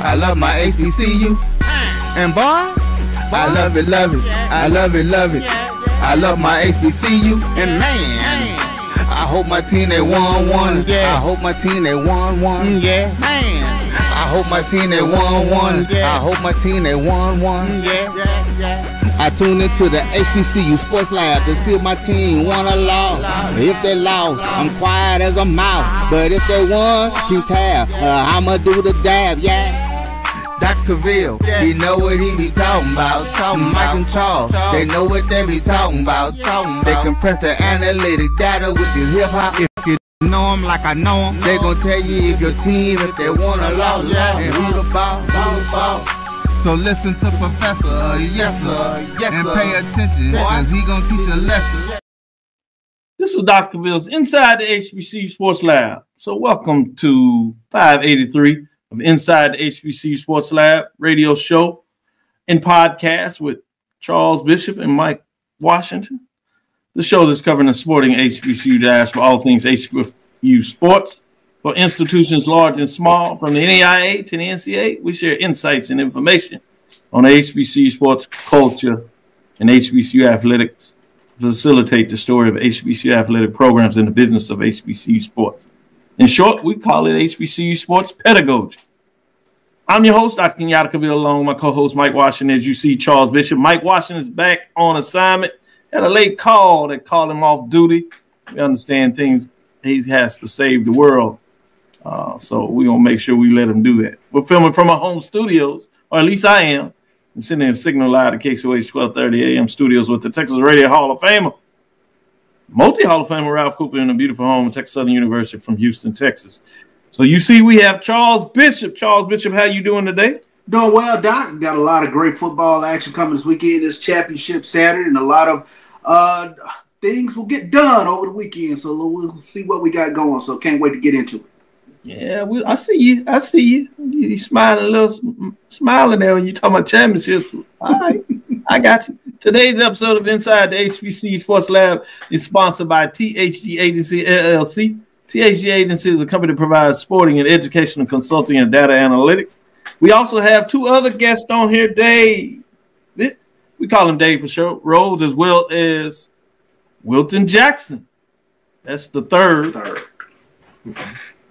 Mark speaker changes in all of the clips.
Speaker 1: I love my HBCU. And boy, I love it, love it. I love it, love it. I love my HBCU. And man, I hope my team they won one. I hope my team they won one. Yeah, man. I hope my team they won one. I hope my team they won one. I tune into the HBCU Sports Lab to see if my team won or lost. If they lost, I'm quiet as a mouse. But if they won, keep tab. I'ma do the dab, yeah. Dr. Cavil, he know what he be talking about. Mike and Charles, they know what they be talking about. They compress the analytic data with the hip hop. If you know them like I know them, they gon' tell you if your team, if they won or lost, and who the ball. So listen to Professor, yes sir, and pay attention, cause he gon' teach a lesson.
Speaker 2: This is Dr. Cavil's Inside the HBCU Sports Lab. So welcome to 583 of Inside the HBCU Sports Lab radio show and podcast with Charles Bishop and Mike Washington. The show that's covering the sporting HBCU dash for all things HBCU sports. For institutions large and small, from the NAIA to the NCAA, we share insights and information on HBCU sports culture and HBCU athletics to facilitate the story of HBCU athletic programs in the business of HBCU sports. In short, we call it HBCU sports pedagogy. I'm your host, Dr. Kenyatta Cavil, along with my co-host, Mike Washington. As you see, Charles Bishop. Mike Washington is back on assignment. Had a late call that called him off duty. We understand things. He has to save the world. So we're going to make sure we let him do that. We're filming from our home studios, or at least I am, and sitting in Signal Live at KCOH 1230 AM studios with the Texas Radio Hall of Famer, multi-Hall of Famer Ralph Cooper in a beautiful home at Texas Southern University from Houston, Texas. So you see we have Charles Bishop. Charles Bishop, how you doing today?
Speaker 3: Doing well, Doc. Got a lot of great football action coming this weekend. It's championship Saturday, and a lot of things will get done over the weekend. So we'll see what we got going. So can't wait to get into it.
Speaker 2: Yeah, I see you. I see you. You smiling a little, smiling there when you talking about championships. All right, I got you. Today's episode of Inside the HBCU Sports Lab is sponsored by THG Agency LLC. THG Agency is a company that provides sporting and educational consulting and data analytics. We also have two other guests on here, Dave. We call him Dave for short. Rhodes, as well as Wilton Jackson. That's the third.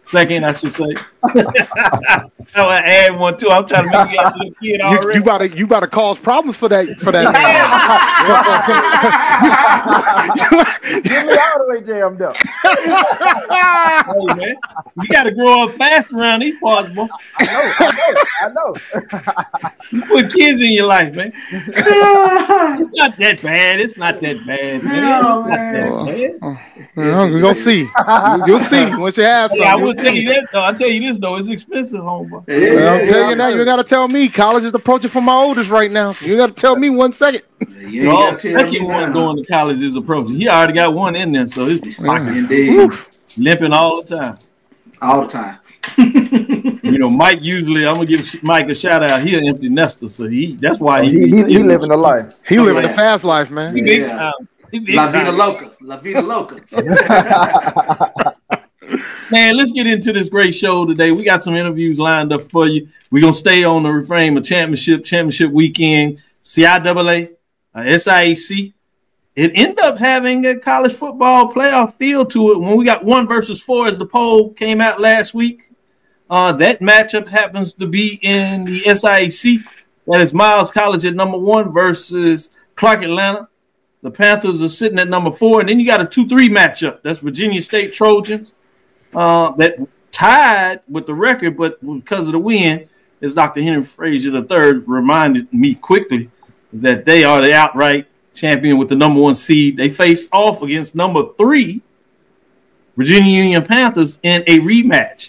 Speaker 2: Second, I should say. I will add one too. I'm trying to make you a little kid already.
Speaker 4: You gotta cause problems for that.
Speaker 5: Get me all the way jammed up.
Speaker 2: Hey, man, you got to grow up fast around these parts, boy.
Speaker 5: I know.
Speaker 2: You put kids in your life, man. It's not that bad. It's not that bad, man.
Speaker 3: No, man.
Speaker 4: We're gonna see. You'll see once you have something.
Speaker 2: I will tell you that, though. I'll tell you this, though. It's expensive, homeboy.
Speaker 4: I'm telling you now, you got to tell me. College is approaching for my oldest right now. So you got to tell me 1 second.
Speaker 2: The second one going to college is approaching. He already got one in there, so he's limping all the time.
Speaker 3: All the time.
Speaker 2: You know, Mike usually, I'm gonna give Mike a shout out. He's an empty nester, so that's why he
Speaker 5: living the life.
Speaker 4: He living the fast life, man.
Speaker 2: He big time.
Speaker 3: La vida loca. La vida loca.
Speaker 2: Man, let's get into this great show today. We got some interviews lined up for you. We're going to stay on the refrain of championship weekend, CIAA, SIAC. It ended up having a college football playoff feel to it when we got 1 versus 4 as the poll came out last week. That matchup happens to be in the SIAC. That is Miles College at number 1 versus Clark Atlanta. The Panthers are sitting at number 4. And then you got a 2-3 matchup. That's Virginia State Trojans. That tied with the record, but because of the win, as Dr. Henry Frazier III reminded me quickly, is that they are the outright champion with the number 1 seed. They face off against number 3 Virginia Union Panthers in a rematch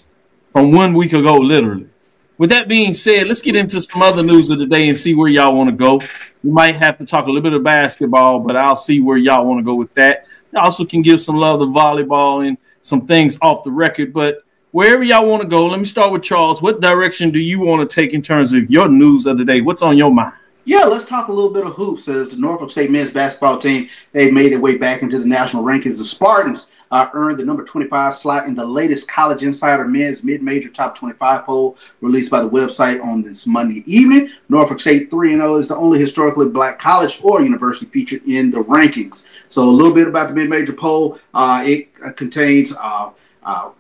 Speaker 2: from 1 week ago, literally. With that being said, let's get into some other news of the day and see where y'all want to go. We might have to talk a little bit of basketball, but I'll see where y'all want to go with that. You also can give some love to volleyball and some things off the record, but wherever y'all want to go, let me start with Charles. What direction do you want to take in terms of your news of the day? What's on your mind?
Speaker 3: Yeah, let's talk a little bit of hoops. As the Norfolk State men's basketball team, they've made their way back into the national rankings. The Spartans earned the number 25 slot in the latest College Insider men's mid-major top 25 poll released by the website on this Monday evening. Norfolk State 3-0 is the only historically black college or university featured in the rankings. So a little bit about the mid-major poll. It contains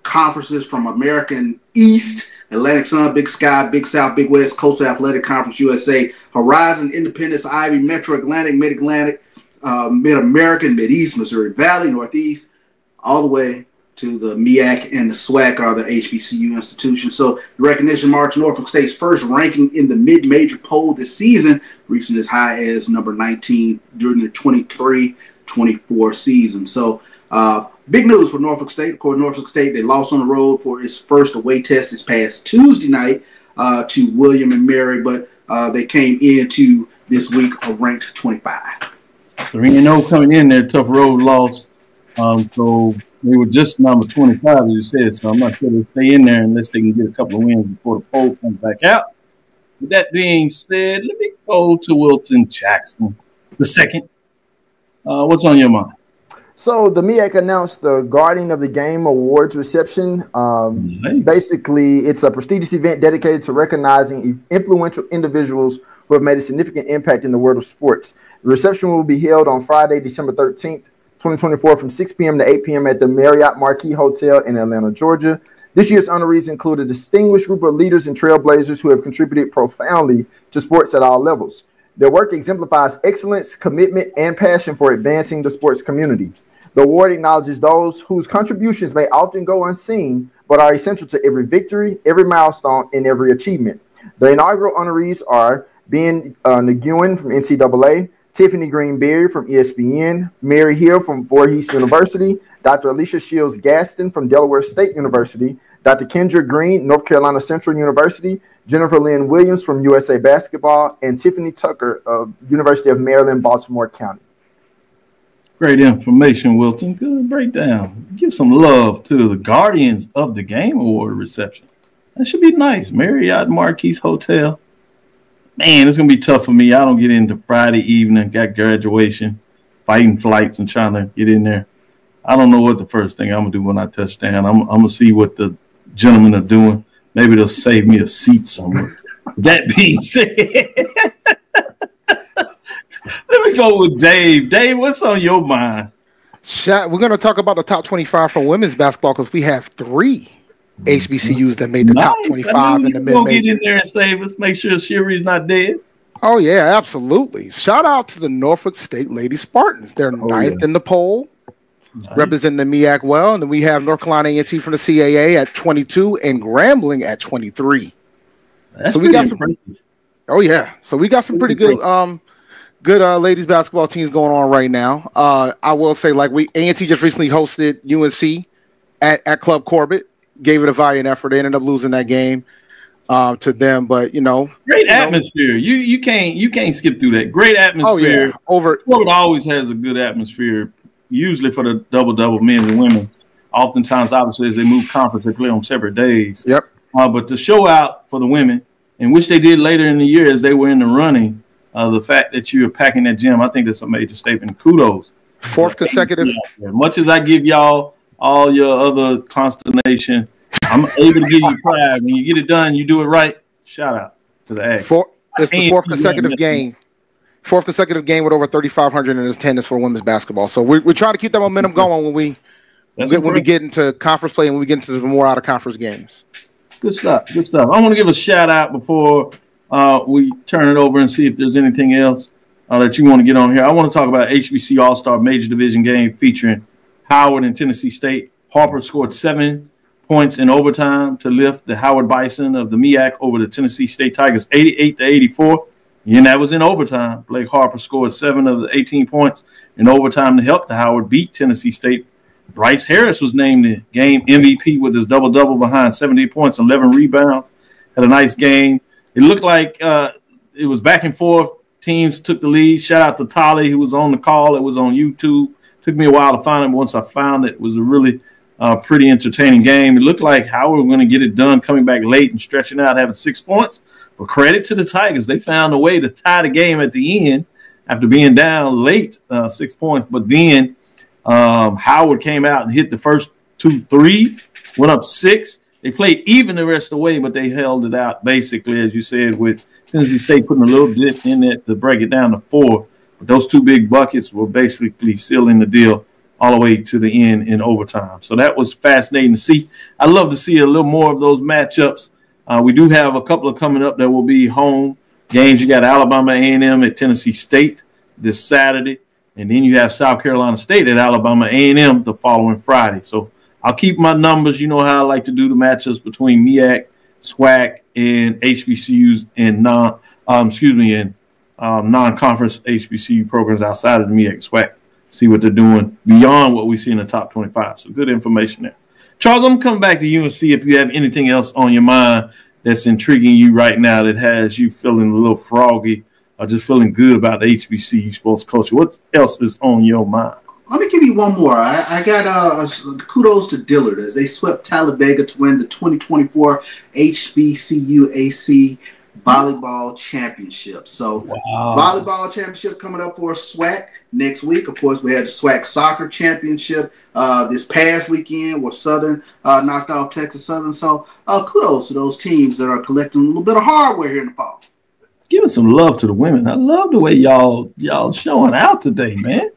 Speaker 3: conferences from American East, Atlantic Sun, Big Sky, Big South, Big West, Coastal Athletic Conference USA, Horizon, Independence, Ivy, Metro Atlantic, Mid-Atlantic, Mid-American, Mid-East, Missouri Valley, Northeast, all the way to the MEAC and the SWAC are the HBCU institutions. So the recognition marks Norfolk State's first ranking in the mid-major poll this season, reaching as high as number 19 during the 23-24 season. So big news for Norfolk State. Of course, Norfolk State, they lost on the road for its first away test this past Tuesday night to William and Mary, but they came into this week ranked 25.
Speaker 2: 3-0 coming in there, tough road loss. So they were just number 25, as you said. So I'm not sure they'll stay in there unless they can get a couple of wins before the poll comes back out. With that being said, let me go to Wilton Jackson the second. What's on your mind?
Speaker 5: So the MEAC announced the Guardian of the Game Awards reception. Basically, it's a prestigious event dedicated to recognizing influential individuals who have made a significant impact in the world of sports. The reception will be held on Friday, December 13th, 2024 from 6 p.m. to 8 p.m. at the Marriott Marquis Hotel in Atlanta, Georgia. This year's honorees include a distinguished group of leaders and trailblazers who have contributed profoundly to sports at all levels. Their work exemplifies excellence, commitment, and passion for advancing the sports community. The award acknowledges those whose contributions may often go unseen, but are essential to every victory, every milestone, and every achievement. The inaugural honorees are Ben Nguyen from NCAA, Tiffany Greenberry from ESPN, Mary Hill from Voorhees University, Dr. Alicia Shields Gaston from Delaware State University, Dr. Kendra Green, North Carolina Central University, Jennifer Lynn Williams from USA Basketball, and Tiffany Tucker of University of Maryland, Baltimore County.
Speaker 2: Great information, Wilton. Good breakdown. Give some love to the Guardians of the Game Award reception. That should be nice. Marriott Marquis Hotel. Man, it's going to be tough for me. I don't get into Friday evening, got graduation, fighting flights and trying to get in there. I don't know what the first thing I'm going to do when I touch down. I'm going to see what the gentlemen are doing. Maybe they'll save me a seat somewhere. That being said, let me go with Dave. Dave, what's on your mind?
Speaker 4: We're going to talk about the top 25 for women's basketball because we have 3 HBCUs that made the top 25 in the mid-major.
Speaker 2: Get in there and save us. Make sure Sherry's not dead.
Speaker 4: Oh, yeah, absolutely. Shout out to the Norfolk State Lady Spartans. They're ninth in the poll, representing the MEAC well. And then we have North Carolina A&T from the CAA at 22 and Grambling at 23.
Speaker 2: That's so we got impressive.
Speaker 4: Oh, yeah. So we got some pretty good ladies basketball teams going on right now. I will say, like, A&T just recently hosted UNC at Club Corbett. Gave it a valiant effort. They ended up losing that game to them, but
Speaker 2: great atmosphere. You can't skip through that. Great atmosphere.
Speaker 4: Oh yeah,
Speaker 2: Corbett always has a good atmosphere. Usually for the double men and women. Oftentimes, obviously, as they move conference, they play on separate days.
Speaker 4: Yep.
Speaker 2: But the show out for the women, and which they did later in the year as they were in the running, the fact that you're packing that gym, I think that's a major statement. Kudos.
Speaker 4: 4th consecutive.
Speaker 2: As much as I give y'all all your other consternation, I'm able to give you pride. When you get it done, you do it right. Shout out to the Ag.
Speaker 4: It's the 4th consecutive game. 4th consecutive game with over 3,500 in attendance for women's basketball. So we're trying to keep that momentum going when we get into conference play and when we get into the more out of conference games.
Speaker 2: Good stuff. Good stuff. I want to give a shout out before we turn it over and see if there's anything else that you want to get on here. I want to talk about HBC All-Star Major Division game featuring Howard and Tennessee State. Harper scored 7 points in overtime to lift the Howard Bison of the MEAC over the Tennessee State Tigers 88-84. And that was in overtime. Blake Harper scored 7 of the 18 points in overtime to help the Howard beat Tennessee State. Bryce Harris was named the game MVP with his double-double behind 70 points, 11 rebounds. Had a nice game. It looked like it was back and forth. Teams took the lead. Shout out to Tolly, who was on the call. It was on YouTube. Took me a while to find it. Once I found it, it was a really pretty entertaining game. It looked like Howard was going to get it done, coming back late and stretching out, having 6 points. But credit to the Tigers. They found a way to tie the game at the end after being down late, 6 points. But then Howard came out and hit the first 2 threes, went up 6. They played even the rest of the way, but they held it out basically, as you said, with Tennessee State putting a little dip in it to break it down to 4. But those 2 big buckets were basically sealing the deal all the way to the end in overtime. So that was fascinating to see. I'd love to see a little more of those matchups. We do have a couple of coming up that will be home games. You got Alabama A&M at Tennessee State this Saturday, and then you have South Carolina State at Alabama A&M the following Friday. So I'll keep my numbers. You know how I like to do the matchups between MEAC, SWAC, and HBCUs and non-conference HBCU programs outside of the MEAC, SWAC. See what they're doing beyond what we see in the top 25. So good information there. Charles, I'm going to come back to you and see if you have anything else on your mind that's intriguing you right now that has you feeling a little froggy or just feeling good about the HBCU sports culture. What else is on your mind?
Speaker 3: Let me give you one more. I got kudos to Dillard as they swept Talladega to win the 2024 HBCU AC Volleyball Championship. So Volleyball Championship coming up for SWAC next week. Of course, we had the SWAC Soccer Championship this past weekend where Southern knocked off Texas Southern. So kudos to those teams that are collecting a little bit of hardware here in the fall.
Speaker 2: Giving some love to the women. I love the way y'all showing out today, man.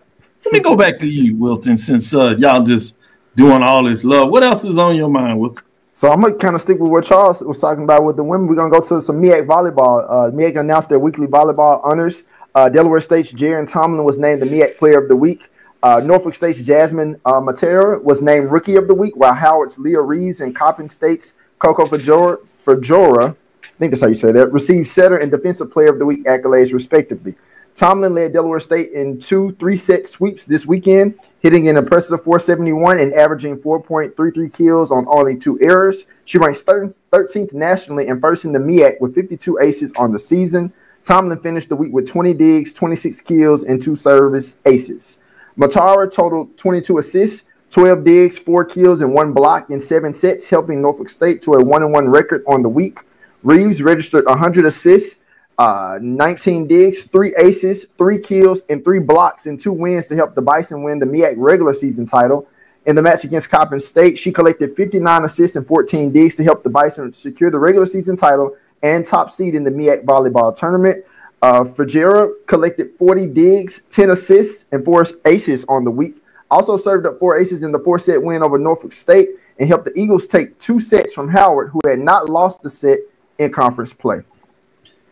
Speaker 2: Let me go back to you, Wilton, since y'all just doing all this love. What else is on your mind, Wilton?
Speaker 5: So I'm going to kind of stick with what Charles was talking about with the women. We're going to go to some MEAC volleyball. MEAC announced their weekly volleyball honors. Delaware State's Jaron Tomlin was named the MEAC Player of the Week. Norfolk State's Jasmine Matera was named Rookie of the Week, while Howard's Leah Reeves and Coppin State's Coco Fajora, I think that's how you say that, received Setter and Defensive Player of the Week accolades, respectively. Tomlin led Delaware State in 2 3-set sweeps this weekend, hitting an impressive 471 and averaging 4.33 kills on only 2 errors. She ranks 13th nationally and first in the MEAC with 52 aces on the season. Tomlin finished the week with 20 digs, 26 kills, and 2 service aces. Matara totaled 22 assists, 12 digs, 4 kills, and 1 block in 7 sets, helping Norfolk State to a 1-1 record on the week. Reeves registered 100 assists, 19 digs, 3 aces, 3 kills, and 3 blocks in 2 wins to help the Bison win the MEAC regular season title. In the match against Coppin State, she collected 59 assists and 14 digs to help the Bison secure the regular season title and top seed in the MEAC volleyball tournament. Fajera collected 40 digs, 10 assists, and 4 aces on the week. Also served up 4 aces in the 4-set win over Norfolk State and helped the Eagles take 2 sets from Howard, who had not lost a set in conference play.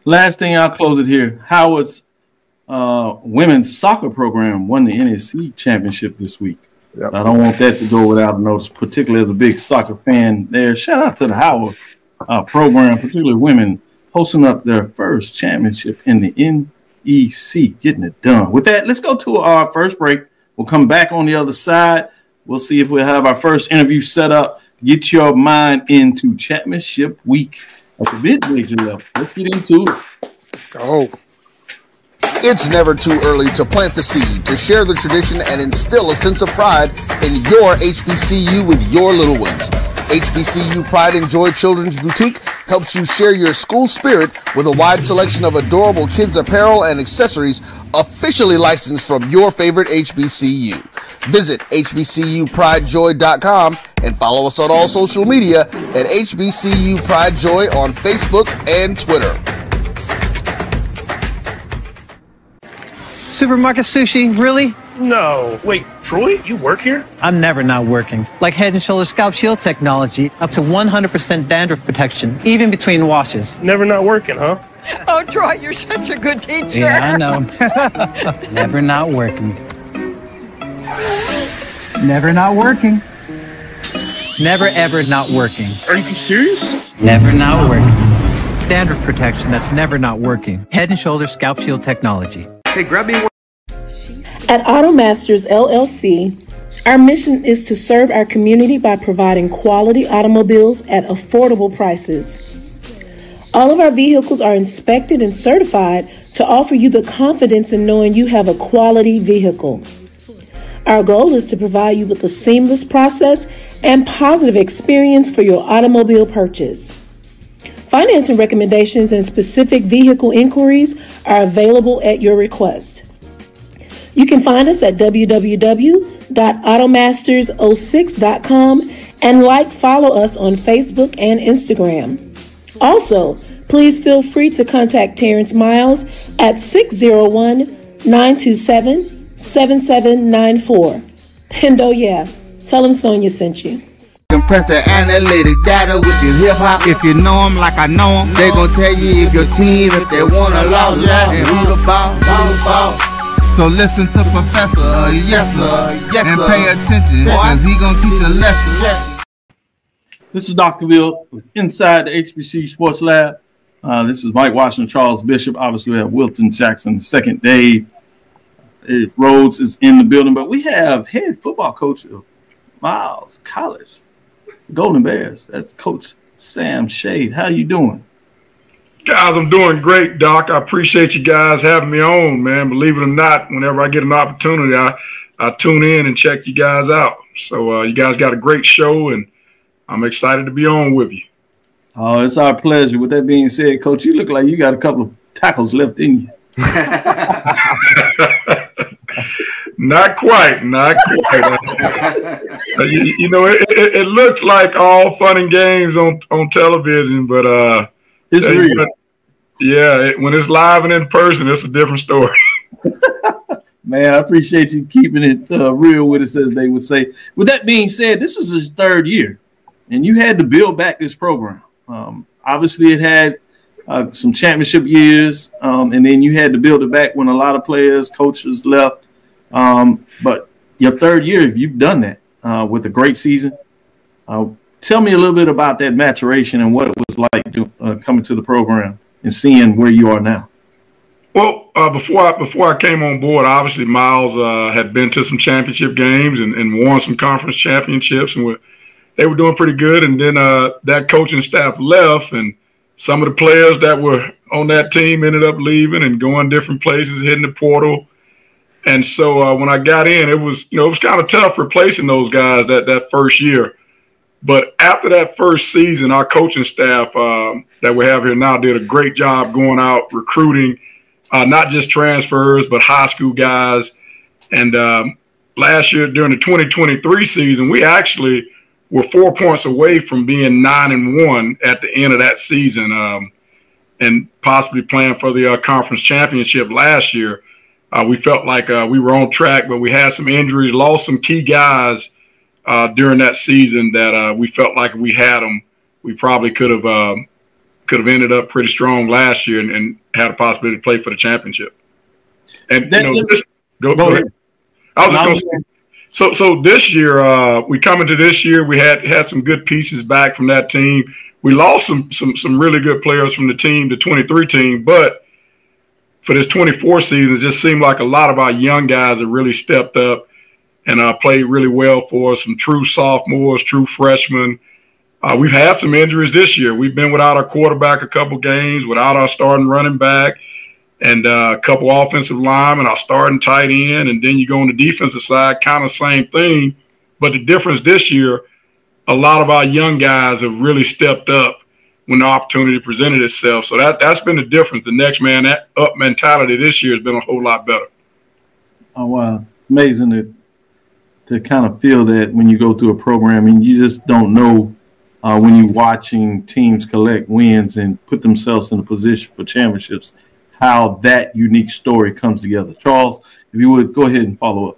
Speaker 2: Last thing, I'll close it here. Howard's women's soccer program won the NSC championship this week. Yep. I don't want that to go without notice, particularly as a big soccer fan there. Shout out to the Howard program, particularly women, hosting up their first championship in the MEAC, getting it done. With that, let's go to our first break. We'll come back on the other side. We'll see if we'll have our first interview set up. Get your mind into championship week at the mid-major level. Let's get into it.
Speaker 4: Oh.
Speaker 1: It's never too early to plant the seed, to share the tradition, and instill a sense of pride in your HBCU with your little ones. HBCU Pride and Joy Children's Boutique helps you share your school spirit with a wide selection of adorable kids apparel and accessories officially licensed from your favorite HBCU. Visit hbcupridejoy.com and follow us on all social media at HBCU Pride Joy on Facebook and Twitter.
Speaker 6: Supermarket sushi, really?
Speaker 7: No. Wait, Troy, you work here?
Speaker 6: I'm never not working. Like Head & Shoulders Scalp Shield technology, up to 100% dandruff protection, even between washes.
Speaker 7: Never not working, huh?
Speaker 8: Oh, Troy, you're such a good teacher.
Speaker 6: Yeah, I know. Never not working. Never not working. Never, ever not working.
Speaker 7: Are you serious?
Speaker 6: Never not working. Dandruff protection that's never not working. Head & Shoulders Scalp Shield technology. Hey, grab me one.
Speaker 9: At Automasters LLC, our mission is to serve our community by providing quality automobiles at affordable prices. All of our vehicles are inspected and certified to offer you the confidence in knowing you have a quality vehicle. Our goal is to provide you with a seamless process and positive experience for your automobile purchase. Financing recommendations and specific vehicle inquiries are available at your request. You can find us at www.automasters06.com and follow us on Facebook and Instagram. Also, please feel free to contact Terrence Miles at 601-927-7794. And oh yeah, tell him Sonia sent you.
Speaker 1: Compress the analytic data with your hip hop. If you know them like I know them, they gon' tell you if your team, if they wanna love, and who the ball. So listen to Professor, yes sir, and pay attention, cause he gon' teach a lesson.
Speaker 2: This is Dr. Cavil with Inside the HBCU Sports Lab. This is Mike Washington, Charles Bishop. Obviously, we have Wilton Jackson, second Dave. Rhodes is in the building, but we have head football coach of Miles College, Golden Bears. That's Coach Sam Shade. How you doing?
Speaker 10: Guys, I'm doing great, Doc. I appreciate you guys having me on, man. Believe it or not, whenever I get an opportunity, I tune in and check you guys out. So you guys got a great show, and I'm excited to be on with you.
Speaker 2: Oh, it's our pleasure. With that being said, Coach, you look like you got a couple of tackles left in you.
Speaker 10: Not quite. You know, it looks like all fun and games on television, but
Speaker 2: it's real.
Speaker 10: When it's live and in person, it's a different story.
Speaker 2: Man, I appreciate you keeping it real with us, as they would say. With that being said, this is his third year, and you had to build back this program. Obviously, it had some championship years, and then you had to build it back when a lot of players, coaches left. But your third year, you've done that with a great season. Tell me a little bit about that maturation and what it was like coming to the program and seeing where you are now.
Speaker 10: Well, before I came on board, obviously Miles had been to some championship games and won some conference championships, and they were doing pretty good. And then that coaching staff left, and some of the players that were on that team ended up leaving and going different places, hitting the portal. And so when I got in, it was kind of tough replacing those guys that first year. But after that first season, our coaching staff that we have here now did a great job going out recruiting, not just transfers, but high school guys. And last year during the 2023 season, we actually were 4 points away from being 9-1 at the end of that season, and possibly playing for the conference championship last year. We felt like we were on track, but we had some injuries, lost some key guys during that season that we felt like if we had them, we probably could have ended up pretty strong last year and had a possibility to play for the championship. And go ahead. I was just going to say, so this year, we come into this year, we had some good pieces back from that team. We lost some really good players from the 23 team, but for this 24 season, it just seemed like a lot of our young guys have really stepped up and played really well for us. Some true sophomores, true freshmen. We've had some injuries this year. We've been without our quarterback a couple games, without our starting running back, and a couple offensive linemen, our starting tight end. And then you go on the defensive side, kind of same thing. But the difference this year, a lot of our young guys have really stepped up when the opportunity presented itself. So that's been the difference. The next man up mentality this year has been a whole lot better.
Speaker 2: Oh, wow. Amazing to kind of feel that when you go through a program and you just don't know when you're watching teams collect wins and put themselves in a position for championships, how that unique story comes together. Charles, if you would, go ahead and follow up.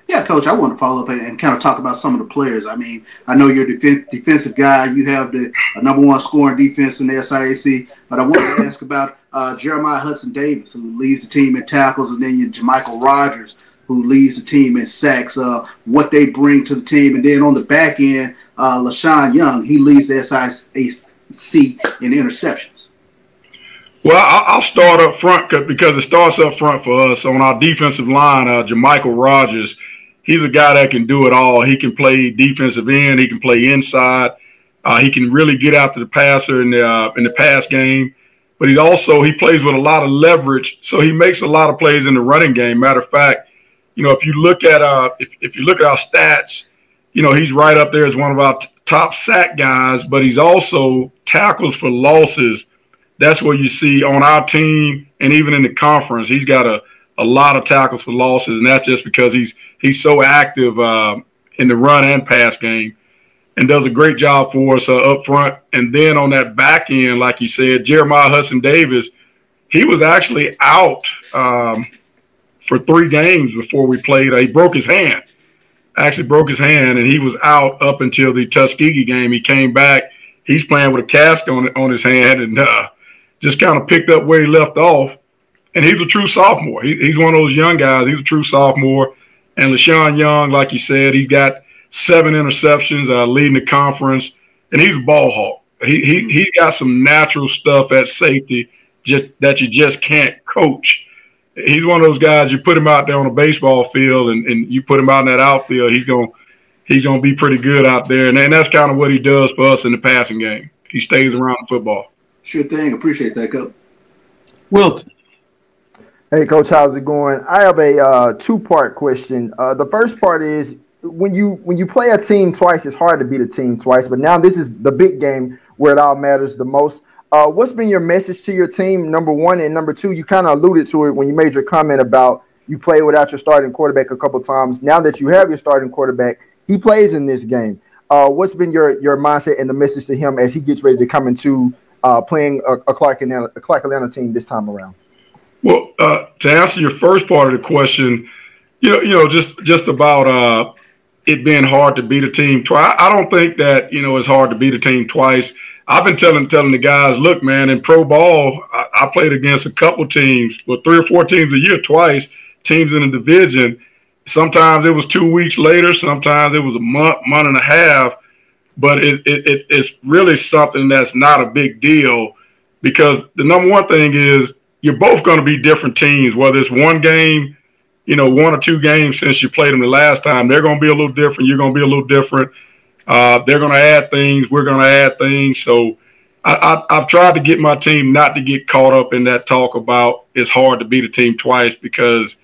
Speaker 3: Yeah, Coach, I want to follow up and kind of talk about some of the players. I mean, I know you're a defensive guy. You have the number one scoring defense in the SIAC. But I wanted to ask about Jeremiah Hudson-Davis, who leads the team in tackles, and then you Jermichael Rogers, who leads the team in sacks, what they bring to the team. And then on the back end, LaShawn Young, he leads the SIAC in interceptions.
Speaker 10: Well, I'll start up front because it starts up front for us. On our defensive line, Jermichael Rogers, he's a guy that can do it all. He can play defensive end. He can play inside. He can really get after the passer in the pass game. But he plays with a lot of leverage, so he makes a lot of plays in the running game. Matter of fact, if you look at if you look at our stats, he's right up there as one of our top sack guys, but he's also tackles for losses. That's what you see on our team and even in the conference. He's got a lot of tackles for losses, and that's just because he's so active in the run and pass game and does a great job for us up front. And then on that back end, like you said, Jeremiah Hudson-Davis, he was actually out for 3 games before we played. He broke his hand. Actually broke his hand, and he was out up until the Tuskegee game. He came back. He's playing with a cast on his hand and just kind of picked up where he left off. And he's a true sophomore. He's one of those young guys. He's a true sophomore. And LaShawn Young, like you said, he's got 7 interceptions, leading the conference, and he's a ball hawk. He's got some natural stuff at safety that you just can't coach. He's one of those guys, you put him out there on a baseball field and you put him out in that outfield, he's gonna be pretty good out there. And that's kind of what he does for us in the passing game. He stays around the football.
Speaker 3: Sure thing. Appreciate that, Coach.
Speaker 2: Wilton.
Speaker 5: Hey, Coach, how's it going? I have a 2-part question. The first part is when you play a team twice, it's hard to beat a team twice. But now this is the big game where it all matters the most. What's been your message to your team, number one? And number two, you kind of alluded to it when you made your comment about you play without your starting quarterback a couple times. Now that you have your starting quarterback, he plays in this game. What's been your mindset and the message to him as he gets ready to come into playing a Clark Atlanta team this time around?
Speaker 10: Well, to answer your first part of the question, just about it being hard to beat a team twice. I don't think that it's hard to beat a team twice. I've been telling the guys, look, man, in pro ball, I played against a couple teams, 3 or 4 teams a year twice, teams in the division. Sometimes it was 2 weeks later. Sometimes it was a month and a half. But it's really something that's not a big deal because the number one thing is you're both going to be different teams, whether it's one game, 1 or 2 games since you played them the last time. They're going to be a little different. You're going to be a little different. They're going to add things. We're going to add things. So I've tried to get my team not to get caught up in that talk about it's hard to beat a team twice because,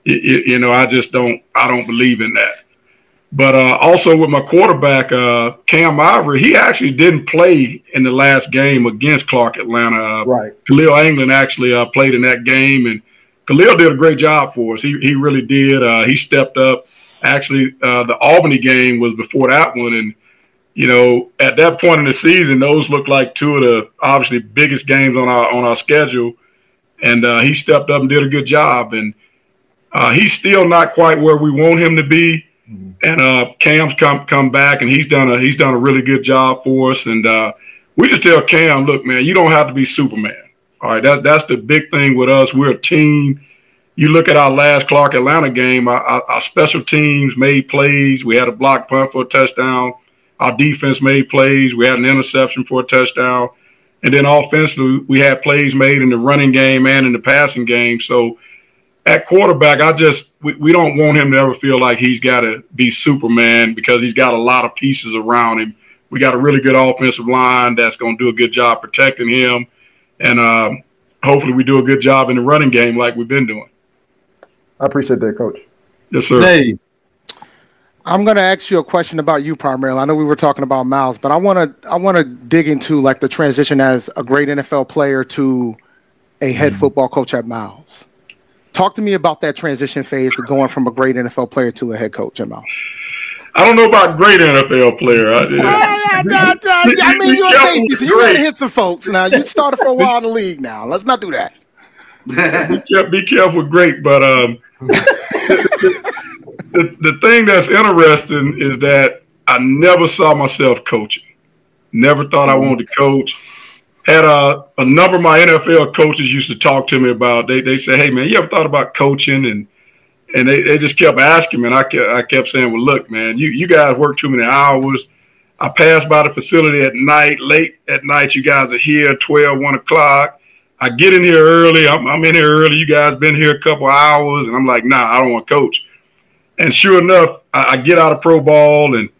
Speaker 10: I just don't believe in that. But also with my quarterback, Cam Ivory, he actually didn't play in the last game against Clark Atlanta.
Speaker 5: Right.
Speaker 10: Khalil Anglin actually played in that game, and Khalil did a great job for us. He really did. He stepped up. Actually, the Albany game was before that one, and at that point in the season, those looked like 2 of the obviously biggest games on our schedule, and he stepped up and did a good job. And he's still not quite where we want him to be. And Cam's come back, and he's done a really good job for us. And we just tell Cam, look, man, you don't have to be Superman. All right, that's the big thing with us. We're a team. You look at our last Clark Atlanta game, our special teams made plays. We had a block punt for a touchdown. Our defense made plays. We had an interception for a touchdown. And then offensively, we had plays made in the running game and in the passing game. So at quarterback, we don't want him to ever feel like he's got to be Superman because he's got a lot of pieces around him. We got a really good offensive line that's going to do a good job protecting him. And hopefully we do a good job in the running game like we've been doing.
Speaker 5: I appreciate that, Coach.
Speaker 10: Yes, sir.
Speaker 2: Dave.
Speaker 4: I'm going to ask you a question about you primarily. I know we were talking about Miles, but I want to dig into like the transition as a great NFL player to a head football coach at Miles. Talk to me about that transition phase to going from a great NFL player to a head coach at Miles.
Speaker 10: I don't know about great NFL player.
Speaker 4: I mean, you're a safety, so you got to hit some folks. Now, you started for a while in the league now. Let's not do that.
Speaker 10: Be careful with great, but the thing that's interesting is that I never saw myself coaching. Never thought I wanted to coach. Had a number of my NFL coaches used to talk to me about. They say, "Hey man, you ever thought about coaching?" And they just kept asking me, and I kept saying, "Well, look, man, you guys work too many hours. I pass by the facility at night, late at night. You guys are here 12, 1 o'clock. I get in here early. I'm in here early. You guys been here a couple hours, and I'm like, nah, I don't want to coach." And sure enough, I get out of pro ball and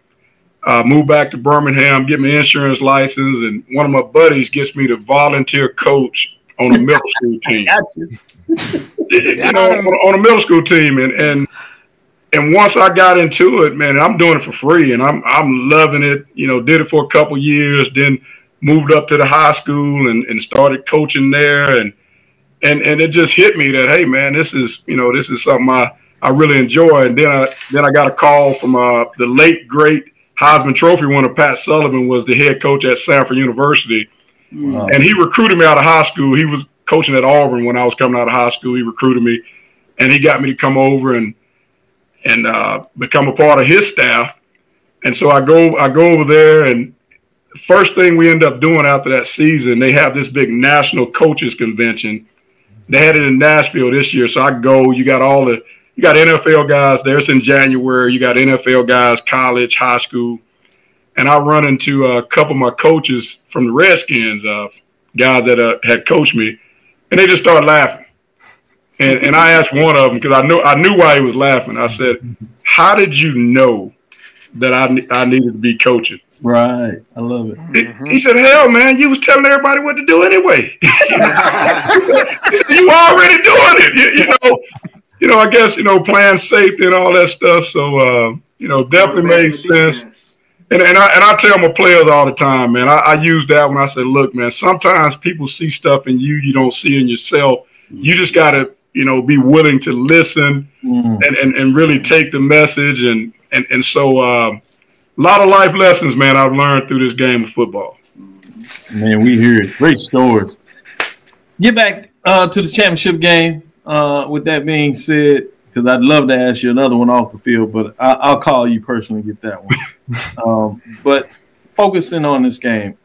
Speaker 10: move back to Birmingham, get my insurance license, and one of my buddies gets me to volunteer coach on a middle school team. On a middle school team, and And once I got into it, man, I'm doing it for free, and I'm loving it. You know, did it for a couple years, then moved up to the high school and started coaching there, and it just hit me that, hey, man, this is something I really enjoy. And then I got a call from the late great Heisman Trophy winner Pat Sullivan, was the head coach at Samford University, and he recruited me out of high school. He was coaching at Auburn when I was coming out of high school. He recruited me, and he got me to come over and become a part of his staff. And so I go over there, and the first thing we end up doing after that season, they have this big national coaches convention. They had it in Nashville this year. So I go, you got NFL guys there. It's in January. You got NFL guys, college, high school. And I run into a couple of my coaches from the Redskins, guys that had coached me, and they just started laughing. And I asked one of them, because I knew why he was laughing. I said, "How did you know that I needed to be coaching?"
Speaker 2: Right, I love it.
Speaker 10: He said, "Hell, man, you was telling everybody what to do anyway." He said, "You were already doing it." You know. I guess playing safety and all that stuff. So definitely made sense. And I tell my players all the time, man. I use that when I say, "Look, man, sometimes people see stuff in you don't see in yourself. You just gotta." Be willing to listen and really take the message. And so a lot of life lessons, man, I've learned through this game of football.
Speaker 2: Man, we hear it. Great stories. Get back to the championship game. With that being said, because I'd love to ask you another one off the field, but I'll call you personally to get that one. But focusing on this game,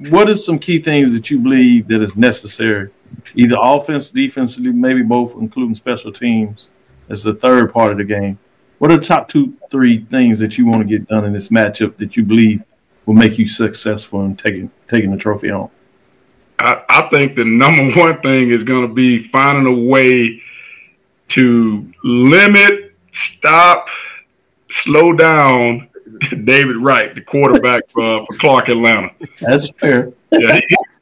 Speaker 2: what are some key things that you believe that is necessary, either offense, defensively, maybe both, including special teams, as the third part of the game? What are the top 2-3 things that you want to get done in this matchup that you believe will make you successful in taking the trophy home?
Speaker 10: I think the number one thing is going to be finding a way to limit, stop, slow down David Wright, the quarterback for Clark Atlanta.
Speaker 2: That's fair.
Speaker 10: Yeah,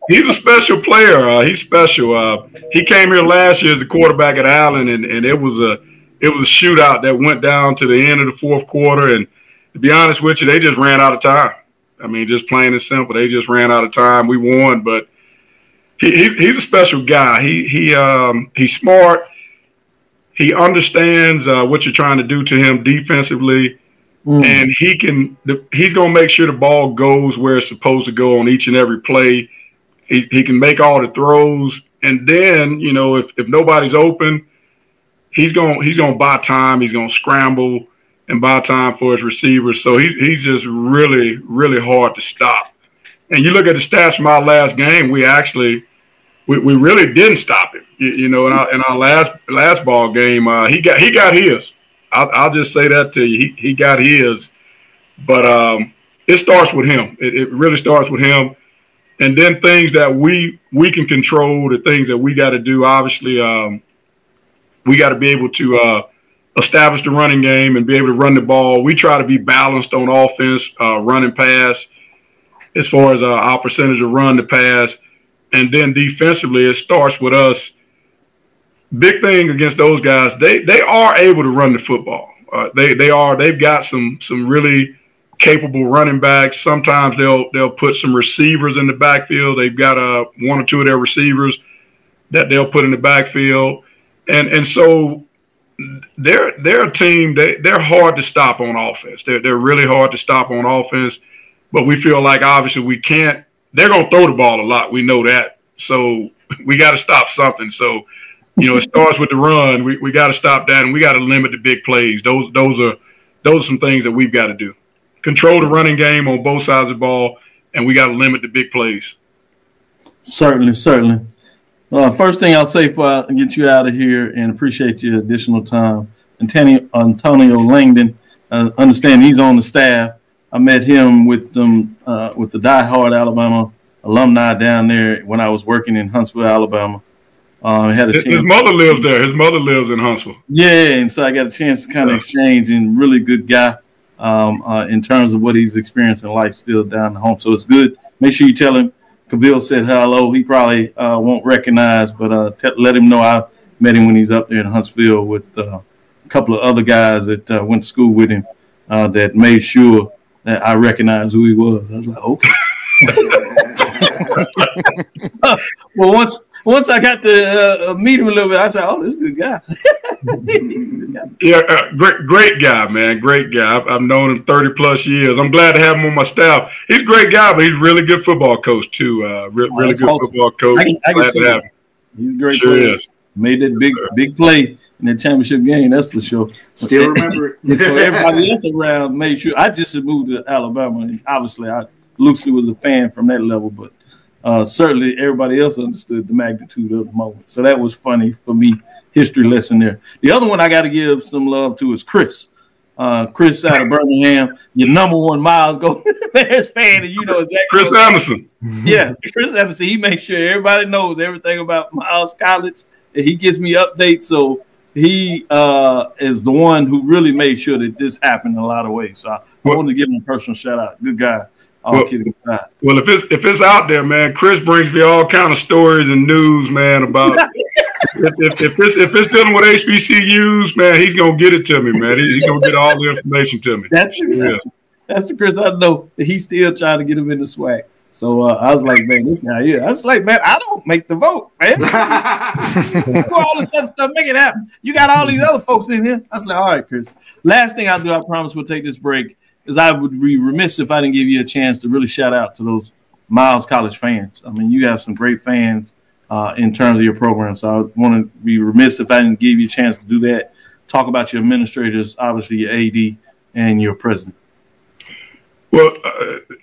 Speaker 10: he's a special player. He's special. He came here last year as a quarterback at Allen, and it was a shootout that went down to the end of the fourth quarter. And to be honest with you, they just ran out of time. I mean, just plain and simple, they just ran out of time. We won, but he's a special guy. He's smart. He understands what you're trying to do to him defensively. And he's going to make sure the ball goes where it's supposed to go on each and every play. He can make all the throws. And then, if nobody's open, he's going to buy time. He's going to scramble and buy time for his receivers. So he's just really, really hard to stop. And you look at the stats from our last game, we really didn't stop him. In our last ball game, he got his. I'll just say that to you. He got his, but it starts with him. It really starts with him, and then things that we can control, the things that we got to do. Obviously, we got to be able to establish the running game and be able to run the ball. We try to be balanced on offense, run and pass, as far as our percentage of run to pass, and then defensively, it starts with us. Big thing against those guys, they are able to run the football. They've got some really capable running backs. Sometimes they'll put some receivers in the backfield. They've got one or two of their receivers that they'll put in the backfield, and so they're a team. They're hard to stop on offense. They're really hard to stop on offense, but we feel like obviously we can't. They're going to throw the ball a lot. We know that, so we got to stop something. So. It starts with the run. We got to stop that, and we got to limit the big plays. Those are some things that we've got to do. Control the running game on both sides of the ball, and we got to limit the big plays.
Speaker 2: Certainly. First thing I'll say before I get you out of here, and appreciate your additional time, Antonio Langdon. Understand he's on the staff. I met him with the diehard Alabama alumni down there when I was working in Huntsville, Alabama. Had a chance.
Speaker 10: His mother lives there. His mother lives in Huntsville.
Speaker 2: Yeah, and so I got a chance to kind of exchange, and really good guy in terms of what he's experienced in life still down at home. So it's good. Make sure you tell him Cavil said hello. He probably won't recognize, but let him know I met him when he's up there in Huntsville with a couple of other guys that went to school with him that made sure that I recognized who he was. I was like, okay. Well, once I got to meet him a little bit, I said, "Oh, this is a good guy."
Speaker 10: Yeah, great guy, man. Great guy. I've known him 30 plus years. I'm glad to have him on my staff. He's a great guy, but he's a really good football coach too. Really good awesome. Football coach.
Speaker 2: I can see that. He's a great player. Is. Made that big play in the championship game. That's for sure.
Speaker 3: Still remember it.
Speaker 2: So everybody else around made sure. I just moved to Alabama, and obviously I loosely was a fan from that level, but certainly everybody else understood the magnitude of the moment. So that was funny for me. History lesson there. The other one I got to give some love to is Chris. Chris out of Birmingham, your #1 Miles Go Bears fan, and you know exactly.
Speaker 10: Chris Anderson.
Speaker 2: Yeah, Chris Anderson. He makes sure everybody knows everything about Miles College, and he gives me updates. So he is the one who really made sure that this happened in a lot of ways. So I want to give him a personal shout out. Good guy.
Speaker 10: Well, if it's out there, man, Chris brings me all kind of stories and news, man, about if it's dealing with HBCUs, man, he's gonna get it to me, man. He's gonna get all the information to me.
Speaker 2: That's the Chris I know that he's still trying to get him in the swag. So I was like, man, this guy here. I was like, man, I don't make the vote, man. Do all this other stuff, make it happen. You got all these other folks in here. I was like, all right, Chris. Last thing I'll do, I promise we'll take this break, is I would be remiss if I didn't give you a chance to really shout out to those Miles College fans. I mean, you have some great fans in terms of your program. So I want to be remiss if I didn't give you a chance to do that. Talk about your administrators, obviously your AD and your president.
Speaker 10: Well,